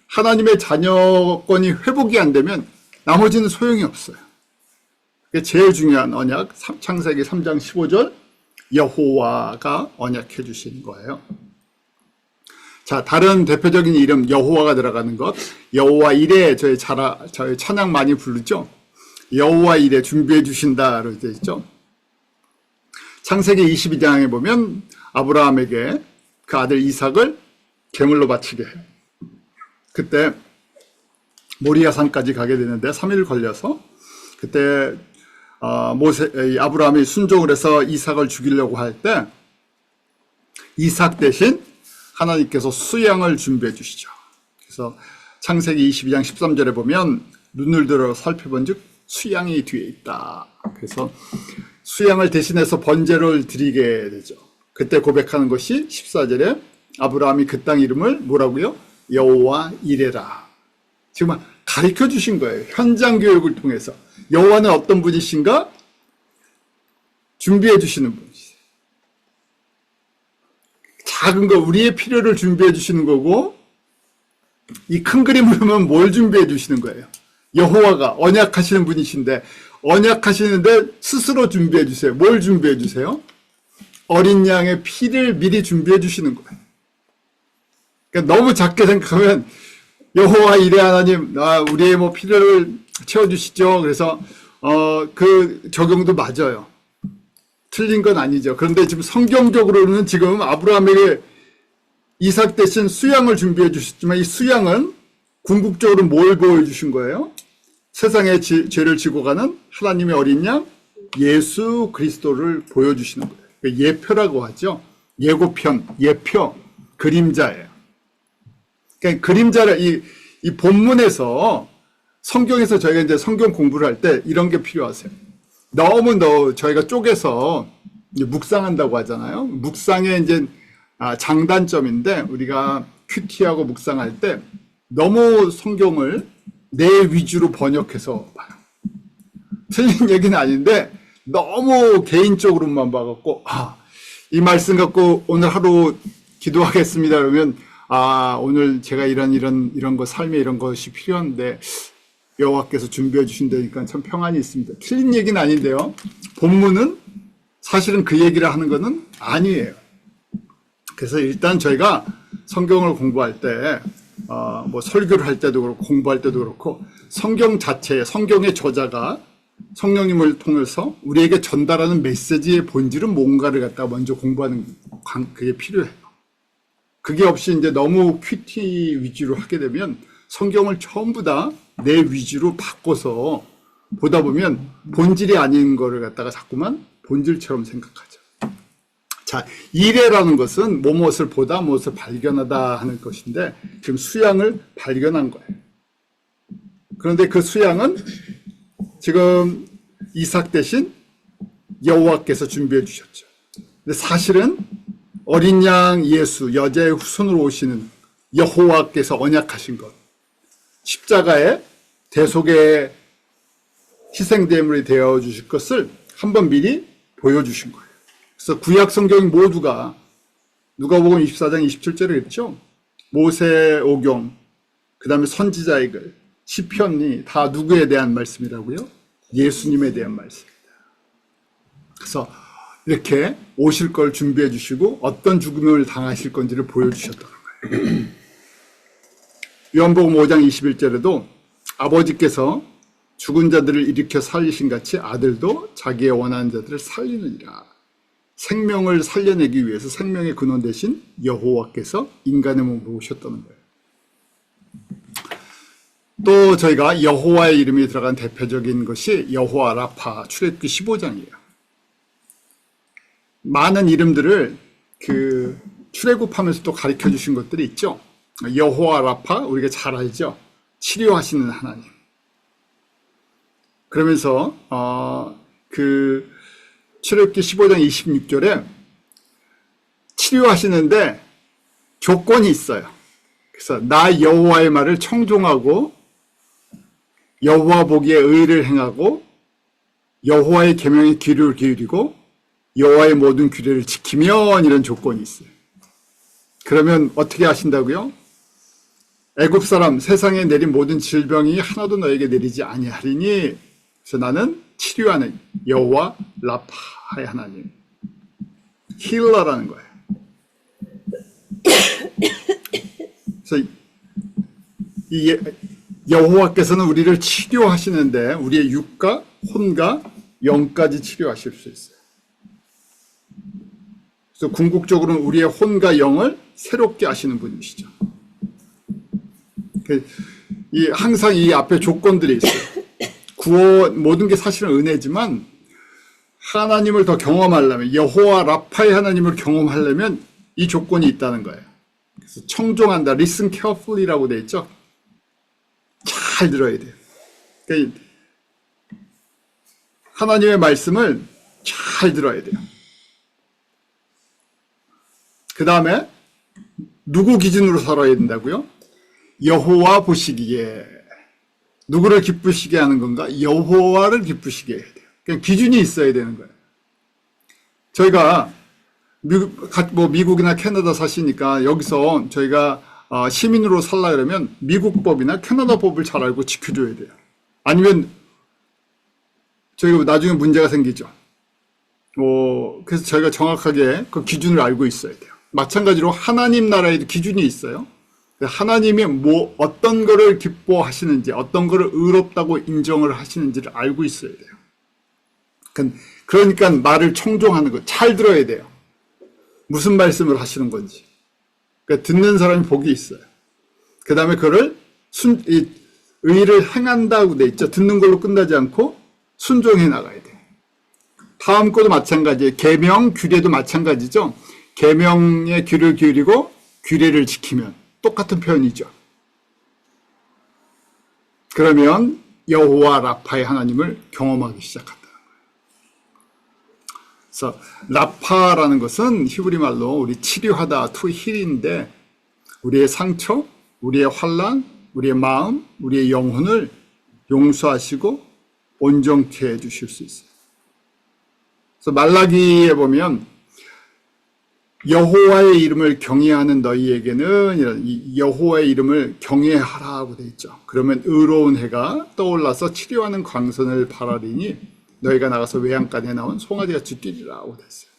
하나님의 자녀권이 회복이 안 되면 나머지는 소용이 없어요. 그게 제일 중요한 언약, 창세기 3장 15절, 여호와가 언약해 주신 거예요. 자, 다른 대표적인 이름, 여호와가 들어가는 것, 여호와 이레, 저희 찬양 많이 부르죠? 여호와 이레 준비해 주신다로 되어 있죠? 창세기 22장에 보면 아브라함에게 그 아들 이삭을 제물로 바치게 해요. 그때 모리아산까지 가게 되는데 3일 걸려서 그때 아브라함이 순종을 해서 이삭을 죽이려고 할 때 이삭 대신 하나님께서 수양을 준비해 주시죠. 그래서 창세기 22장 13절에 보면 눈을 들어 살펴본 즉 수양이 뒤에 있다. 그래서 수양을 대신해서 번제를 드리게 되죠. 그때 고백하는 것이 14절에 아브라함이 그 땅 이름을 뭐라고요? 여호와 이레라. 지금 가르쳐 주신 거예요. 현장 교육을 통해서. 여호와는 어떤 분이신가? 준비해 주시는 분이세요. 작은 거, 우리의 필요를 준비해 주시는 거고, 이 큰 그림을 보면 뭘 준비해 주시는 거예요? 여호와가 언약하시는 분이신데, 언약하시는데 스스로 준비해 주세요. 뭘 준비해 주세요? 어린 양의 피를 미리 준비해 주시는 거예요. 그러니까 너무 작게 생각하면 여호와 이레 하나님, 우리의 뭐 필요를 채워주시죠. 그래서 그 적용도 맞아요. 틀린 건 아니죠. 그런데 지금 성경적으로는 지금 아브라함에게 이삭 대신 수양을 준비해 주셨지만 이 수양은 궁극적으로 뭘 보여주신 거예요? 세상의 죄를 지고 가는 하나님의 어린 양 예수 그리스도를 보여주시는 거예요. 예표라고 하죠. 예고편, 예표, 그림자예요. 그러니까 그림자를 이 본문에서 성경에서 저희가 이제 성경 공부를 할 때 이런 게 필요하세요. 너무 저희가 쪼개서 묵상한다고 하잖아요. 묵상의 이제 장단점인데 우리가 큐티하고 묵상할 때 너무 성경을 내 위주로 번역해서 봐요. 틀린 얘기는 아닌데 너무 개인적으로만 봐갖고 이 말씀 갖고 오늘 하루 기도하겠습니다. 그러면 오늘 제가 이런 거 삶에 이런 것이 필요한데 여호와께서 준비해 주신다니까 참 평안이 있습니다. 틀린 얘기는 아닌데요. 본문은 사실은 그 얘기를 하는 것은 아니에요. 그래서 일단 저희가 성경을 공부할 때, 뭐 설교를 할 때도 그렇고 공부할 때도 그렇고 성경 자체에 성경의 저자가 성령님을 통해서 우리에게 전달하는 메시지의 본질은 뭔가를 갖다가 먼저 공부하는 그게 필요해요. 그게 없이 이제 너무 큐티 위주로 하게 되면 성경을 전부 다 내 위주로 바꿔서 보다 보면 본질이 아닌 거를 갖다가 자꾸만 본질처럼 생각하죠. 자, 이래라는 것은 무엇을 보다 무엇을 발견하다 하는 것인데 지금 수양을 발견한 거예요. 그런데 그 수양은 지금 이삭 대신 여호와께서 준비해 주셨죠. 근데 사실은 어린 양 예수, 여자의 후손으로 오시는 여호와께서 언약하신 것, 십자가의 대속의 희생제물이 되어 주실 것을 한번 미리 보여주신 거예요. 그래서 구약 성경 모두가 누가복음 24장 27절에 그랬죠. 모세 오경, 그 다음에 선지자의 글, 시편이 다 누구에 대한 말씀이라고요? 예수님에 대한 말씀입니다. 그래서 이렇게 오실 걸 준비해 주시고 어떤 죽음을 당하실 건지를 보여주셨다는 거예요. 요한복음 5장 21절에도 아버지께서 죽은 자들을 일으켜 살리신 같이 아들도 자기의 원하는 자들을 살리느니라. 생명을 살려내기 위해서 생명의 근원 대신 여호와께서 인간의 몸으로 오셨다는 거예요. 또 저희가 여호와의 이름이 들어간 대표적인 것이 여호와 라파 출애굽기 15장이에요. 많은 이름들을 그 출애굽하면서 또 가르쳐 주신 것들이 있죠. 여호와 라파 우리가 잘 알죠. 치료하시는 하나님. 그러면서 그 출애굽기 15장 26절에 치료하시는데 조건이 있어요. 그래서 나 여호와의 말을 청종하고 여호와 보기에 의를 행하고 여호와의 계명에 귀를 기울이고 여호와의 모든 규례를 지키면 이런 조건이 있어요. 그러면 어떻게 하신다고요? 애굽 사람 세상에 내린 모든 질병이 하나도 너에게 내리지 아니하리니 그래서 나는 치료하는 여호와 라파의 하나님, 힐러라는 거예요. 그래서 이 여호와께서는 우리를 치료하시는데 우리의 육과 혼과 영까지 치료하실 수 있어요. 그래서 궁극적으로는 우리의 혼과 영을 새롭게 하시는 분이시죠. 항상 이 앞에 조건들이 있어요. 구원, 모든 게 사실은 은혜지만 하나님을 더 경험하려면, 여호와 라파의 하나님을 경험하려면 이 조건이 있다는 거예요. 그래서 청종한다, listen carefully라고 되어 있죠. 잘 들어야 돼요. 그러니까 하나님의 말씀을 잘 들어야 돼요. 그 다음에 누구 기준으로 살아야 된다고요? 여호와 보시기에. 누구를 기쁘시게 하는 건가? 여호와를 기쁘시게 해야 돼요. 그냥 기준이 있어야 되는 거예요. 저희가 미국이나 캐나다 사시니까 여기서 저희가 시민으로 살라 그러면 미국 법이나 캐나다 법을 잘 알고 지켜줘야 돼요. 아니면 저희가 나중에 문제가 생기죠. 그래서 저희가 정확하게 그 기준을 알고 있어야 돼요. 마찬가지로 하나님 나라에도 기준이 있어요. 하나님이 어떤 거를 기뻐하시는지, 어떤 거를 의롭다고 인정을 하시는지를 알고 있어야 돼요. 그러니까 말을 청종하는 거, 잘 들어야 돼요. 무슨 말씀을 하시는 건지. 그러니까 듣는 사람이 복이 있어요. 그 다음에 그거를 의를 행한다고 돼 있죠. 듣는 걸로 끝나지 않고 순종해 나가야 돼요. 다음 것도 마찬가지예요. 계명, 규례도 마찬가지죠. 계명의 귀를 기울이고 규례를 지키면 똑같은 표현이죠. 그러면 여호와 라파의 하나님을 경험하기 시작한다는 거예요. 그래서 라파라는 것은 히브리 말로 우리 치료하다, to heal인데 우리의 상처, 우리의 환난, 우리의 마음, 우리의 영혼을 용서하시고 온전케 해주실 수 있어요. 그래서 말라기에 보면 여호와의 이름을 경외하는 너희에게는 이런 이 여호와의 이름을 경외하라고 돼 있죠. 그러면 의로운 해가 떠올라서 치료하는 광선을 바라리니 너희가 나가서 외양간에 나온 송아지같이 뛰리라고 됐어요.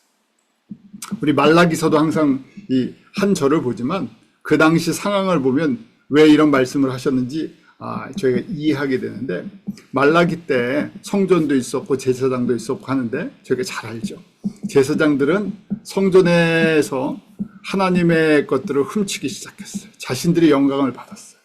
우리 말라기서도 항상 이 한 절을 보지만 그 당시 상황을 보면 왜 이런 말씀을 하셨는지 저희가 이해하게 되는데, 말라기 때 성전도 있었고 제사장도 있었고 하는데 저희가 잘 알죠. 제사장들은 성전에서 하나님의 것들을 훔치기 시작했어요. 자신들이 영광을 받았어요.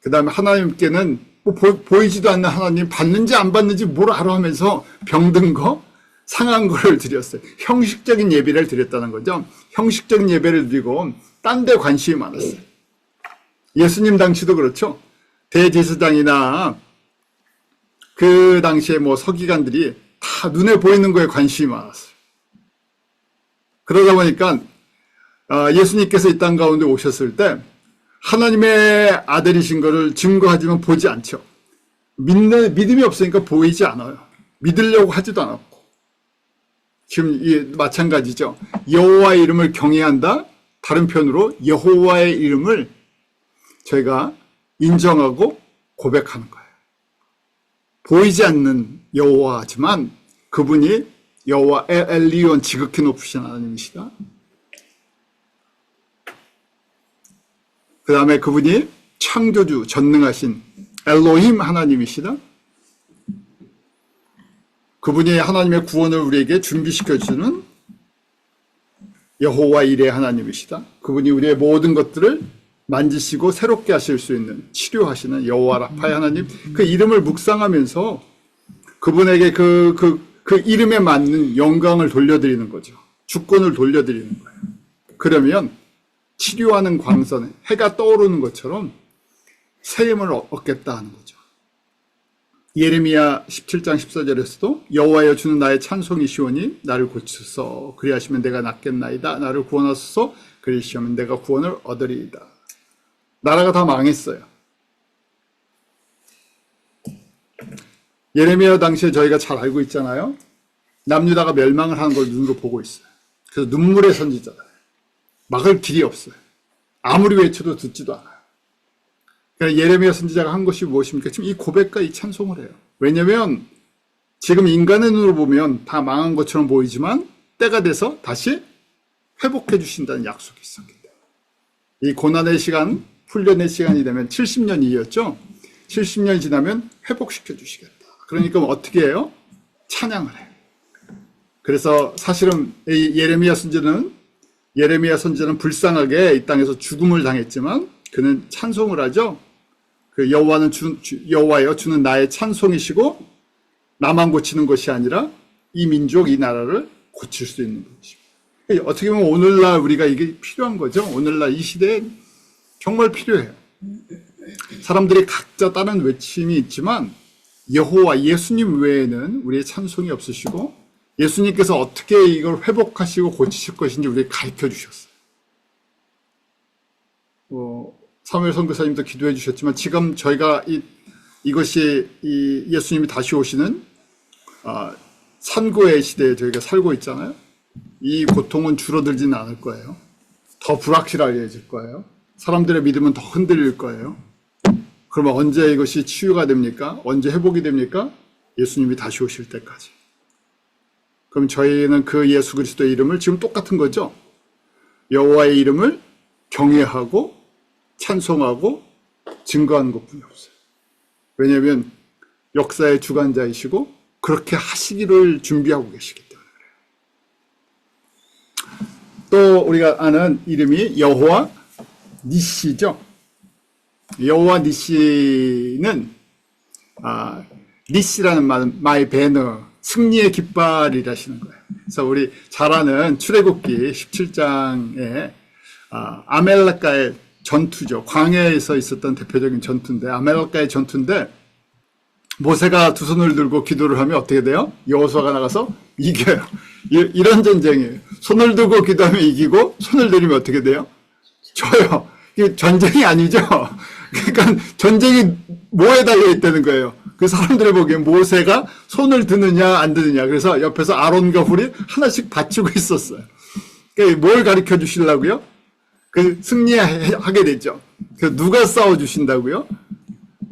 그 다음에 하나님께는 뭐 보이지도 않는 하나님, 받는지 안 받는지 뭘 알아 하면서 병든 거, 상한 거를 드렸어요. 형식적인 예배를 드렸다는 거죠. 형식적인 예배를 드리고 딴 데 관심이 많았어요. 예수님 당시도 그렇죠. 대제사장이나 그 당시에 뭐 서기관들이 다 눈에 보이는 거에 관심이 많았어요. 그러다 보니까 예수님께서 이 땅 가운데 오셨을 때 하나님의 아들이신 것을 증거하지만 보지 않죠. 믿음이 없으니까 보이지 않아요. 믿으려고 하지도 않았고. 지금 마찬가지죠. 여호와의 이름을 경외한다. 다른 편으로 여호와의 이름을 저희가 인정하고 고백하는 거예요. 보이지 않는 여호와지만 그분이 여호와 엘리온, 지극히 높으신 하나님이시다. 그 다음에 그분이 창조주, 전능하신 엘로힘 하나님이시다. 그분이 하나님의 구원을 우리에게 준비시켜주는 여호와 일의 하나님이시다. 그분이 우리의 모든 것들을 만지시고 새롭게 하실 수 있는, 치료하시는 여호와 라파의 하나님, 그 이름을 묵상하면서 그분에게 그 이름에 맞는 영광을 돌려드리는 거죠. 주권을 돌려드리는 거예요. 그러면 치료하는 광선, 해가 떠오르는 것처럼 새 힘을 얻겠다 하는 거죠. 예레미야 17장 14절에서도 여호와여 주는 나의 찬송이 시오니 나를 고치소서 그리하시면 내가 낫겠나이다. 나를 구원하소서 그리하시면 내가 구원을 얻으리이다. 나라가 다 망했어요. 예레미야 당시에 저희가 잘 알고 있잖아요. 남유다가 멸망을 하는 걸 눈으로 보고 있어요. 그래서 눈물의 선지자다. 막을 길이 없어요. 아무리 외쳐도 듣지도 않아요. 그러니까 예레미야 선지자가 한 것이 무엇입니까? 지금 이 고백과 이 찬송을 해요. 왜냐하면 지금 인간의 눈으로 보면 다 망한 것처럼 보이지만 때가 돼서 다시 회복해 주신다는 약속이 있었기 때문에. 이 고난의 시간, 훈련의 시간이 되면 70년이었죠. 70년이 지나면 회복시켜 주시겠다. 그러니까 어떻게 해요? 찬양을 해요. 그래서 사실은 이 예레미야 선지자는 불쌍하게 이 땅에서 죽음을 당했지만 그는 찬송을 하죠. 그 여호와여 주는 나의 찬송이시고 나만 고치는 것이 아니라 이 민족, 이 나라를 고칠 수 있는 분이십니다. 어떻게 보면 오늘날 우리가 이게 필요한 거죠. 오늘날 이 시대에 정말 필요해요. 사람들이 각자 다른 외침이 있지만 여호와, 예수님 외에는 우리의 찬송이 없으시고 예수님께서 어떻게 이걸 회복하시고 고치실 것인지 우리에게 가르쳐 주셨어요. 사무엘 선교사님도 기도해 주셨지만 지금 저희가 이것이 예수님이 다시 오시는 산고의 시대에 저희가 살고 있잖아요. 이 고통은 줄어들지는 않을 거예요. 더 불확실해질 거예요. 사람들의 믿음은 더 흔들릴 거예요. 그러면 언제 이것이 치유가 됩니까? 언제 회복이 됩니까? 예수님이 다시 오실 때까지. 그럼 저희는 그 예수 그리스도의 이름을 지금 똑같은 거죠. 여호와의 이름을 경외하고 찬송하고 증거하는 것뿐이 없어요. 왜냐하면 역사의 주관자이시고 그렇게 하시기를 준비하고 계시기 때문에 그래요. 또 우리가 아는 이름이 여호와 니시죠. 여호와 니시는 니시라는 말은 마이 배너, 승리의 깃발이라시는 거예요. 그래서 우리 잘 아는 출애굽기 17장에 아멜렉과의 전투죠. 광야에서 있었던 대표적인 전투인데, 아멜렉과의 전투인데 모세가 두 손을 들고 기도를 하면 어떻게 돼요? 여호수아가 나가서 이겨요. 이런 전쟁이에요. 손을 들고 기도하면 이기고 손을 들이면 어떻게 돼요? 져요. 이게 전쟁이 아니죠. 그러니까 전쟁이 뭐에 달려 있다는 거예요. 그 사람들이 보기엔 모세가 손을 드느냐 안 드느냐. 그래서 옆에서 아론과 훌이 하나씩 받치고 있었어요. 뭘 가르쳐 주시려고요? 그 승리하게 되죠. 그 누가 싸워 주신다고요?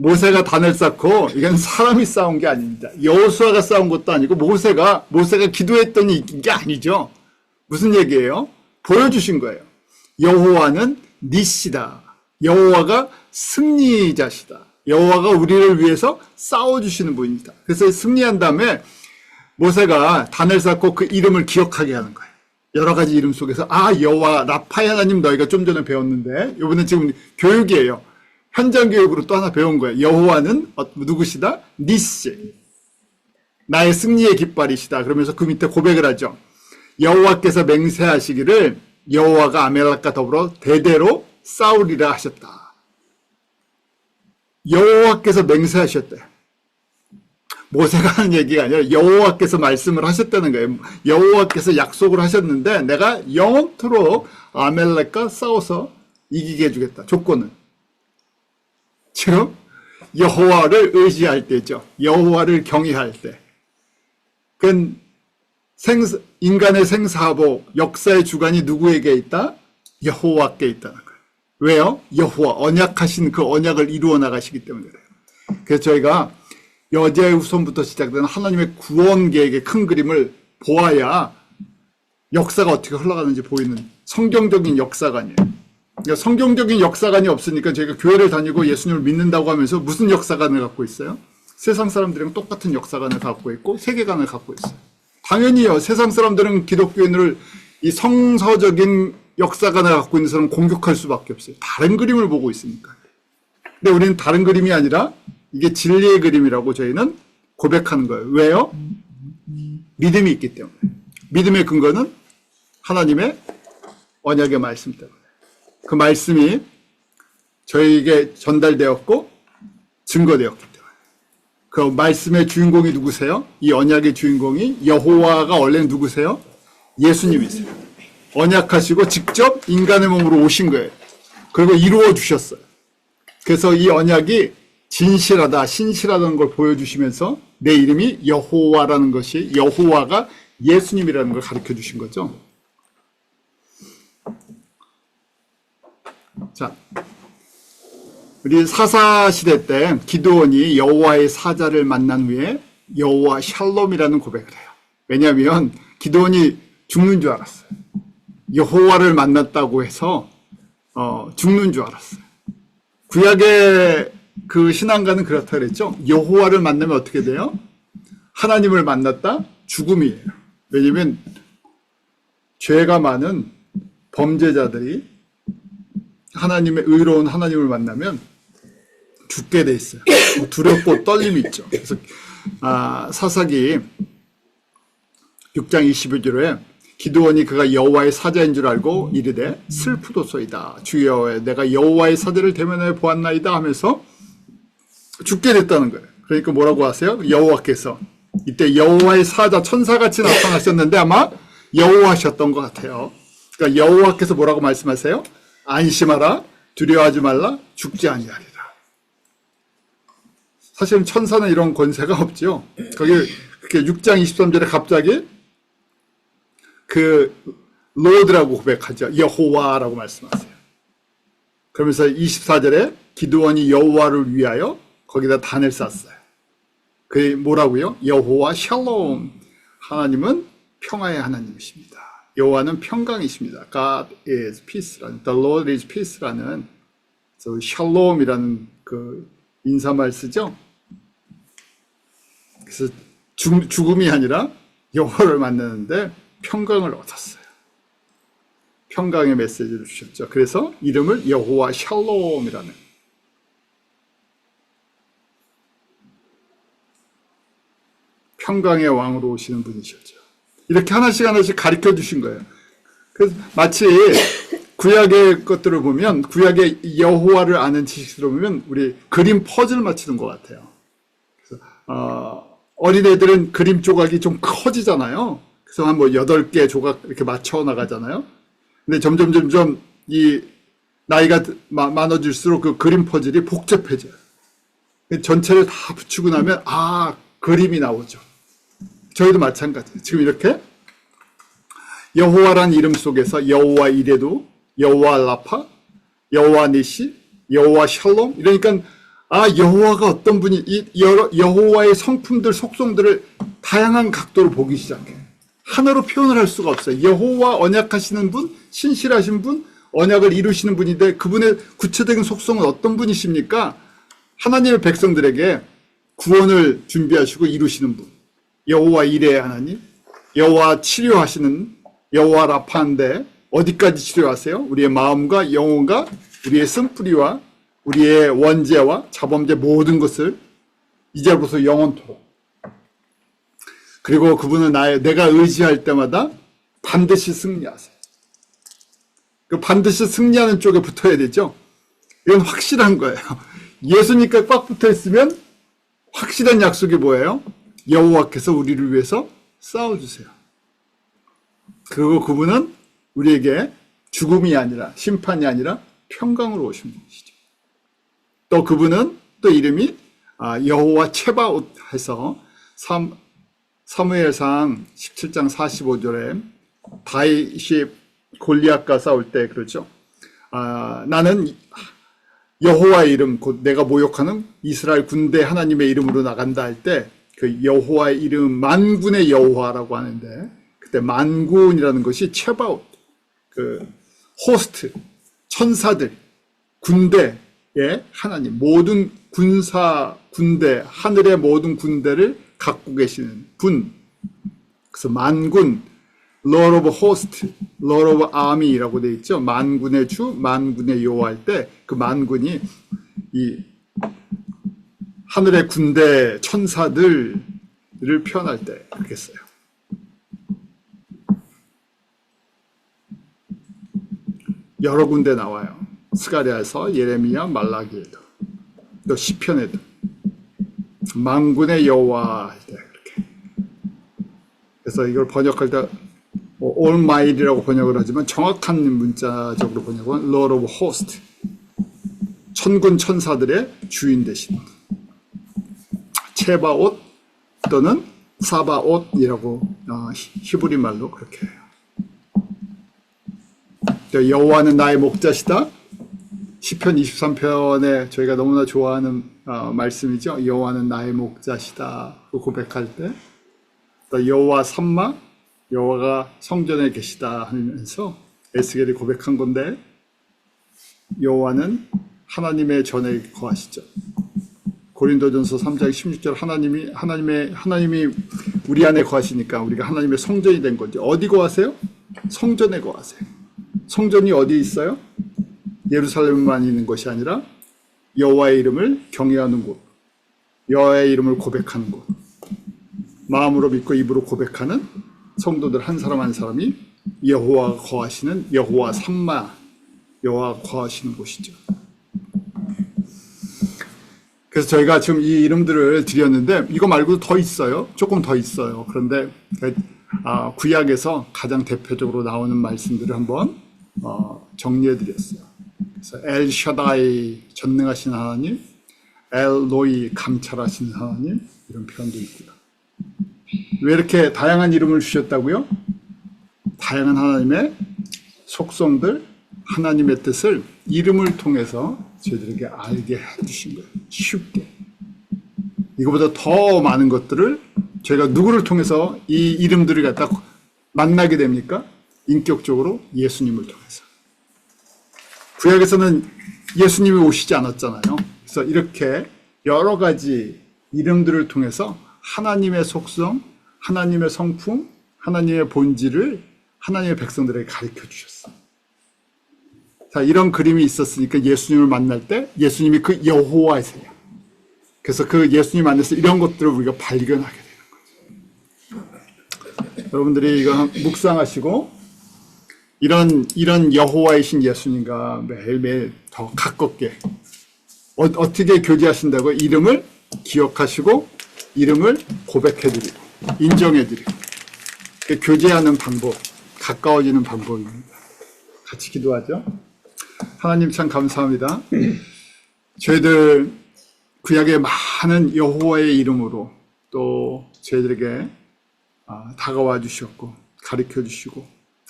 모세가 단을 쌓고 이건 사람이 싸운 게 아닙니다. 여호수아가 싸운 것도 아니고 모세가 기도했더니 이긴 게 아니죠. 무슨 얘기예요? 보여주신 거예요. 여호와는 니시다. 여호와가 승리자시다. 여호와가 우리를 위해서 싸워주시는 분이다. 그래서 승리한 다음에 모세가 단을 쌓고 그 이름을 기억하게 하는 거예요. 여러 가지 이름 속에서 여호와 라파의 하나님 너희가 좀 전에 배웠는데 이번엔 지금 교육이에요. 현장 교육으로 또 하나 배운 거예요. 여호와는 누구시다? 니시. 나의 승리의 깃발이시다. 그러면서 그 밑에 고백을 하죠. 여호와께서 맹세하시기를 여호와가 아멜렉과 더불어 대대로 싸우리라 하셨다. 여호와께서 맹세하셨대요. 모세가 하는 얘기가 아니라 여호와께서 말씀을 하셨다는 거예요. 여호와께서 약속을 하셨는데 내가 영원토록 아멜렉과 싸워서 이기게 해주겠다. 조건은 지금 여호와를 의지할 때죠. 여호와를 경외할 때. 그 인간의 생사하복, 역사의 주관이 누구에게 있다? 여호와께 있다는 거예요. 왜요? 여호와, 언약하신 그 언약을 이루어 나가시기 때문에 그래요. 그래서 저희가 여호와의 후손부터 시작되는 하나님의 구원 계획의 큰 그림을 보아야 역사가 어떻게 흘러가는지 보이는 성경적인 역사관이에요. 그러니까 성경적인 역사관이 없으니까 저희가 교회를 다니고 예수님을 믿는다고 하면서 무슨 역사관을 갖고 있어요? 세상 사람들이랑 똑같은 역사관을 갖고 있고 세계관을 갖고 있어요. 당연히요. 세상 사람들은 기독교인을 이 성서적인 역사관을 갖고 있는 사람은 공격할 수밖에 없어요. 다른 그림을 보고 있으니까. 근데 우리는 다른 그림이 아니라 이게 진리의 그림이라고 저희는 고백하는 거예요. 왜요? 믿음이 있기 때문에. 믿음의 근거는 하나님의 언약의 말씀 때문에. 그 말씀이 저희에게 전달되었고 증거되었기 때문에. 그 말씀의 주인공이 누구세요? 이 언약의 주인공이 여호와가 원래는 누구세요? 예수님이세요. 언약하시고 직접 인간의 몸으로 오신 거예요. 그리고 이루어 주셨어요. 그래서 이 언약이 진실하다, 신실하다는 걸 보여주시면서 내 이름이 여호와라는 것이 여호와가 예수님이라는 걸 가르쳐 주신 거죠. 자, 우리 사사시대 때 기드온이 여호와의 사자를 만난 후에 여호와 샬롬이라는 고백을 해요. 왜냐하면 기드온이 죽는 줄 알았어요. 여호와를 만났다고 해서 죽는 줄 알았어요. 구약의 그 신앙가는 그렇다 그랬죠. 여호와를 만나면 어떻게 돼요? 하나님을 만났다? 죽음이에요. 왜냐하면 죄가 많은 범죄자들이 하나님의 의로운 하나님을 만나면 죽게 돼 있어요. 두렵고 떨림이 있죠. 그래서 사사기 6장 21절에 기드온이 그가 여호와의 사자인 줄 알고 이르되 슬프도소이다. 주여 내가 여호와의 사자를 대면하여 보았나이다 하면서 죽게 됐다는 거예요. 그러니까 뭐라고 하세요? 여호와께서 이때 여호와의 사자 천사같이 나타나셨는데 아마 여호와셨던 것 같아요. 그러니까 여호와께서 뭐라고 말씀하세요? 안심하라, 두려워하지 말라, 죽지 아니하리라. 사실은 천사는 이런 권세가 없죠. 거기 그렇게 6장 23절에 갑자기 그 로드라고 고백하죠. 여호와라고 말씀하세요. 그러면서 24절에 기드온이 여호와를 위하여 거기다 단을 쌓았어요. 그게 뭐라고요? 여호와 샬롬. 하나님은 평화의 하나님이십니다. 여호와는 평강이십니다. God is peace라는, The Lord is peace라는 샬롬이라는 그 인사말 쓰죠. 그래서 죽음이 아니라 여호와를 만나는데 평강을 얻었어요. 평강의 메시지를 주셨죠. 그래서 이름을 여호와 샬롬이라는, 평강의 왕으로 오시는 분이셨죠. 이렇게 하나씩 하나씩 가르쳐 주신 거예요. 그래서 마치 구약의 것들을 보면, 구약의 여호와를 아는 지식으로 보면 우리 그림 퍼즐 맞추는 것 같아요. 그래서 어린애들은 그림 조각이 좀 커지잖아요. 그래서 한 뭐 8개 조각 이렇게 맞춰 나가잖아요. 근데 점점 이 나이가 많아질수록 그 그림 퍼즐이 복잡해져요. 전체를 다 붙이고 나면 그림이 나오죠. 저희도 마찬가지예요. 지금 이렇게 여호와란 이름 속에서 여호와 이레도, 여호와 라파, 여호와 니시, 여호와 샬롬. 이러니까 여호와가 어떤 분이 이 여호와의 성품들, 속성들을 다양한 각도로 보기 시작해. 하나로 표현을 할 수가 없어요. 여호와 언약하시는 분, 신실하신 분, 언약을 이루시는 분인데 그분의 구체적인 속성은 어떤 분이십니까? 하나님의 백성들에게 구원을 준비하시고 이루시는 분. 여호와 이레의 하나님, 여호와 치료하시는 여호와 라파인데 어디까지 치료하세요? 우리의 마음과 영혼과 우리의 쓴뿌리와 우리의 원죄와 자범죄 모든 것을 이제부터 영원토록. 그리고 그분은 내가 의지할 때마다 반드시 승리하세요. 그 반드시 승리하는 쪽에 붙어야 되죠. 이건 확실한 거예요. 예수님과 꽉 붙어 있으면 확실한 약속이 뭐예요? 여호와께서 우리를 위해서 싸워주세요. 그리고 그분은 우리에게 죽음이 아니라 심판이 아니라 평강으로 오신 분이시죠. 또 그분은 또 이름이 여호와 체바옷 해서 사무엘상 17장 45절에 다윗이 골리앗과 싸울 때 그러죠. 나는 여호와의 이름, 곧 내가 모욕하는 이스라엘 군대 하나님의 이름으로 나간다 할 때 그 여호와의 이름 만군의 여호와라고 하는데 그때 만군이라는 것이 체바옷, 그 호스트, 천사들, 군대의 하나님, 모든 군대, 하늘의 모든 군대를 갖고 계시는 분. 그래서 만군, Lord of Host, Lord of Army라고 되어 있죠. 만군의 주, 만군의 여호와 할 때 그 만군이 이 하늘의 군대 천사들을 표현할 때 그렇게 써요. 여러 군데 나와요. 스가랴에서, 예레미야, 말라기에도, 또 시편에도 만군의 여호와 할 때 그렇게. 그래서 이걸 번역할 때 Almighty라고 번역을 하지만 정확한 문자적으로 번역은 Lord of Host, 천군 천사들의 주인 되시는 체바옷 또는 사바옷이라고 히브리 말로 그렇게 해요. 여호와는 나의 목자시다. 시편 23편에 저희가 너무나 좋아하는 말씀이죠. 여호와는 나의 목자시다 고백할 때 또 여호와 삼마, 여호와가 성전에 계시다 하면서 에스겔이 고백한 건데 여호와는 하나님의 전에 거하시죠. 고린도전서 3장 16절 하나님이 우리 안에 거하시니까 우리가 하나님의 성전이 된 거죠. 어디 거하세요? 성전에 거하세요. 성전이 어디 있어요? 예루살렘만 있는 것이 아니라 여호와의 이름을 경외하는 곳, 여호와의 이름을 고백하는 곳, 마음으로 믿고 입으로 고백하는 성도들 한 사람 한 사람이 여호와가 거하시는 여호와 삼마, 여호와가 거하시는 곳이죠. 그래서 저희가 지금 이 이름들을 드렸는데 이거 말고도 더 있어요. 조금 더 있어요. 그런데 구약에서 가장 대표적으로 나오는 말씀들을 한번 정리해 드렸어요. 그래서 엘 샤다이, 전능하신 하나님, 엘 로이, 감찰하신 하나님, 이런 표현도 있고요. 왜 이렇게 다양한 이름을 주셨다고요? 다양한 하나님의 속성들, 하나님의 뜻을 이름을 통해서 저희들에게 알게 해주신 거예요. 쉽게. 이거보다 더 많은 것들을 저희가 누구를 통해서 이 이름들을 갖다 만나게 됩니까? 인격적으로 예수님을 통해서. 구약에서는 예수님이 오시지 않았잖아요. 그래서 이렇게 여러 가지 이름들을 통해서 하나님의 속성, 하나님의 성품, 하나님의 본질을 하나님의 백성들에게 가르쳐 주셨어요. 자, 이런 그림이 있었으니까 예수님을 만날 때 예수님이 그 여호와이세요. 그래서 그 예수님 안에서 이런 것들을 우리가 발견하게 되는 거죠. 여러분들이 이거 묵상하시고 이런 여호와이신 예수님과 매일매일 더 가깝게 어떻게 교제하신다고 이름을 기억하시고 이름을 고백해드리고 인정해드리고 교제하는 방법, 가까워지는 방법입니다. 같이 기도하죠. 하나님 참 감사합니다. 저희들 구약의 많은 여호와의 이름으로 또 저희들에게 다가와 주셨고 가르쳐 주시고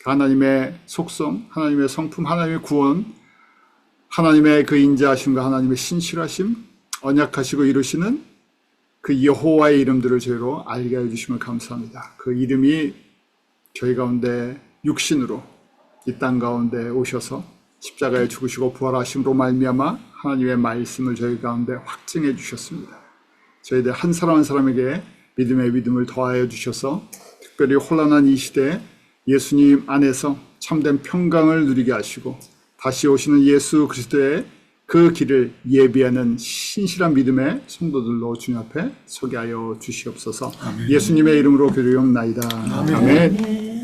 하나님의 속성, 하나님의 성품, 하나님의 구원, 하나님의 그 인자하심과 하나님의 신실하심, 언약하시고 이루시는 그 여호와의 이름들을 저희로 알게 해주시면 감사합니다. 그 이름이 저희 가운데 육신으로 이 땅 가운데 오셔서 십자가에 죽으시고 부활하심으로 말미암아 하나님의 말씀을 저희 가운데 확증해 주셨습니다. 저희들 한 사람 한 사람에게 믿음의 믿음을 더하여 주셔서 특별히 혼란한 이 시대에 예수님 안에서 참된 평강을 누리게 하시고 다시 오시는 예수 그리스도의 그 길을 예비하는 신실한 믿음의 성도들로 주님 앞에 서게 하여 주시옵소서. 아멘. 예수님의 이름으로 기도하옵나이다. 아멘. 아멘.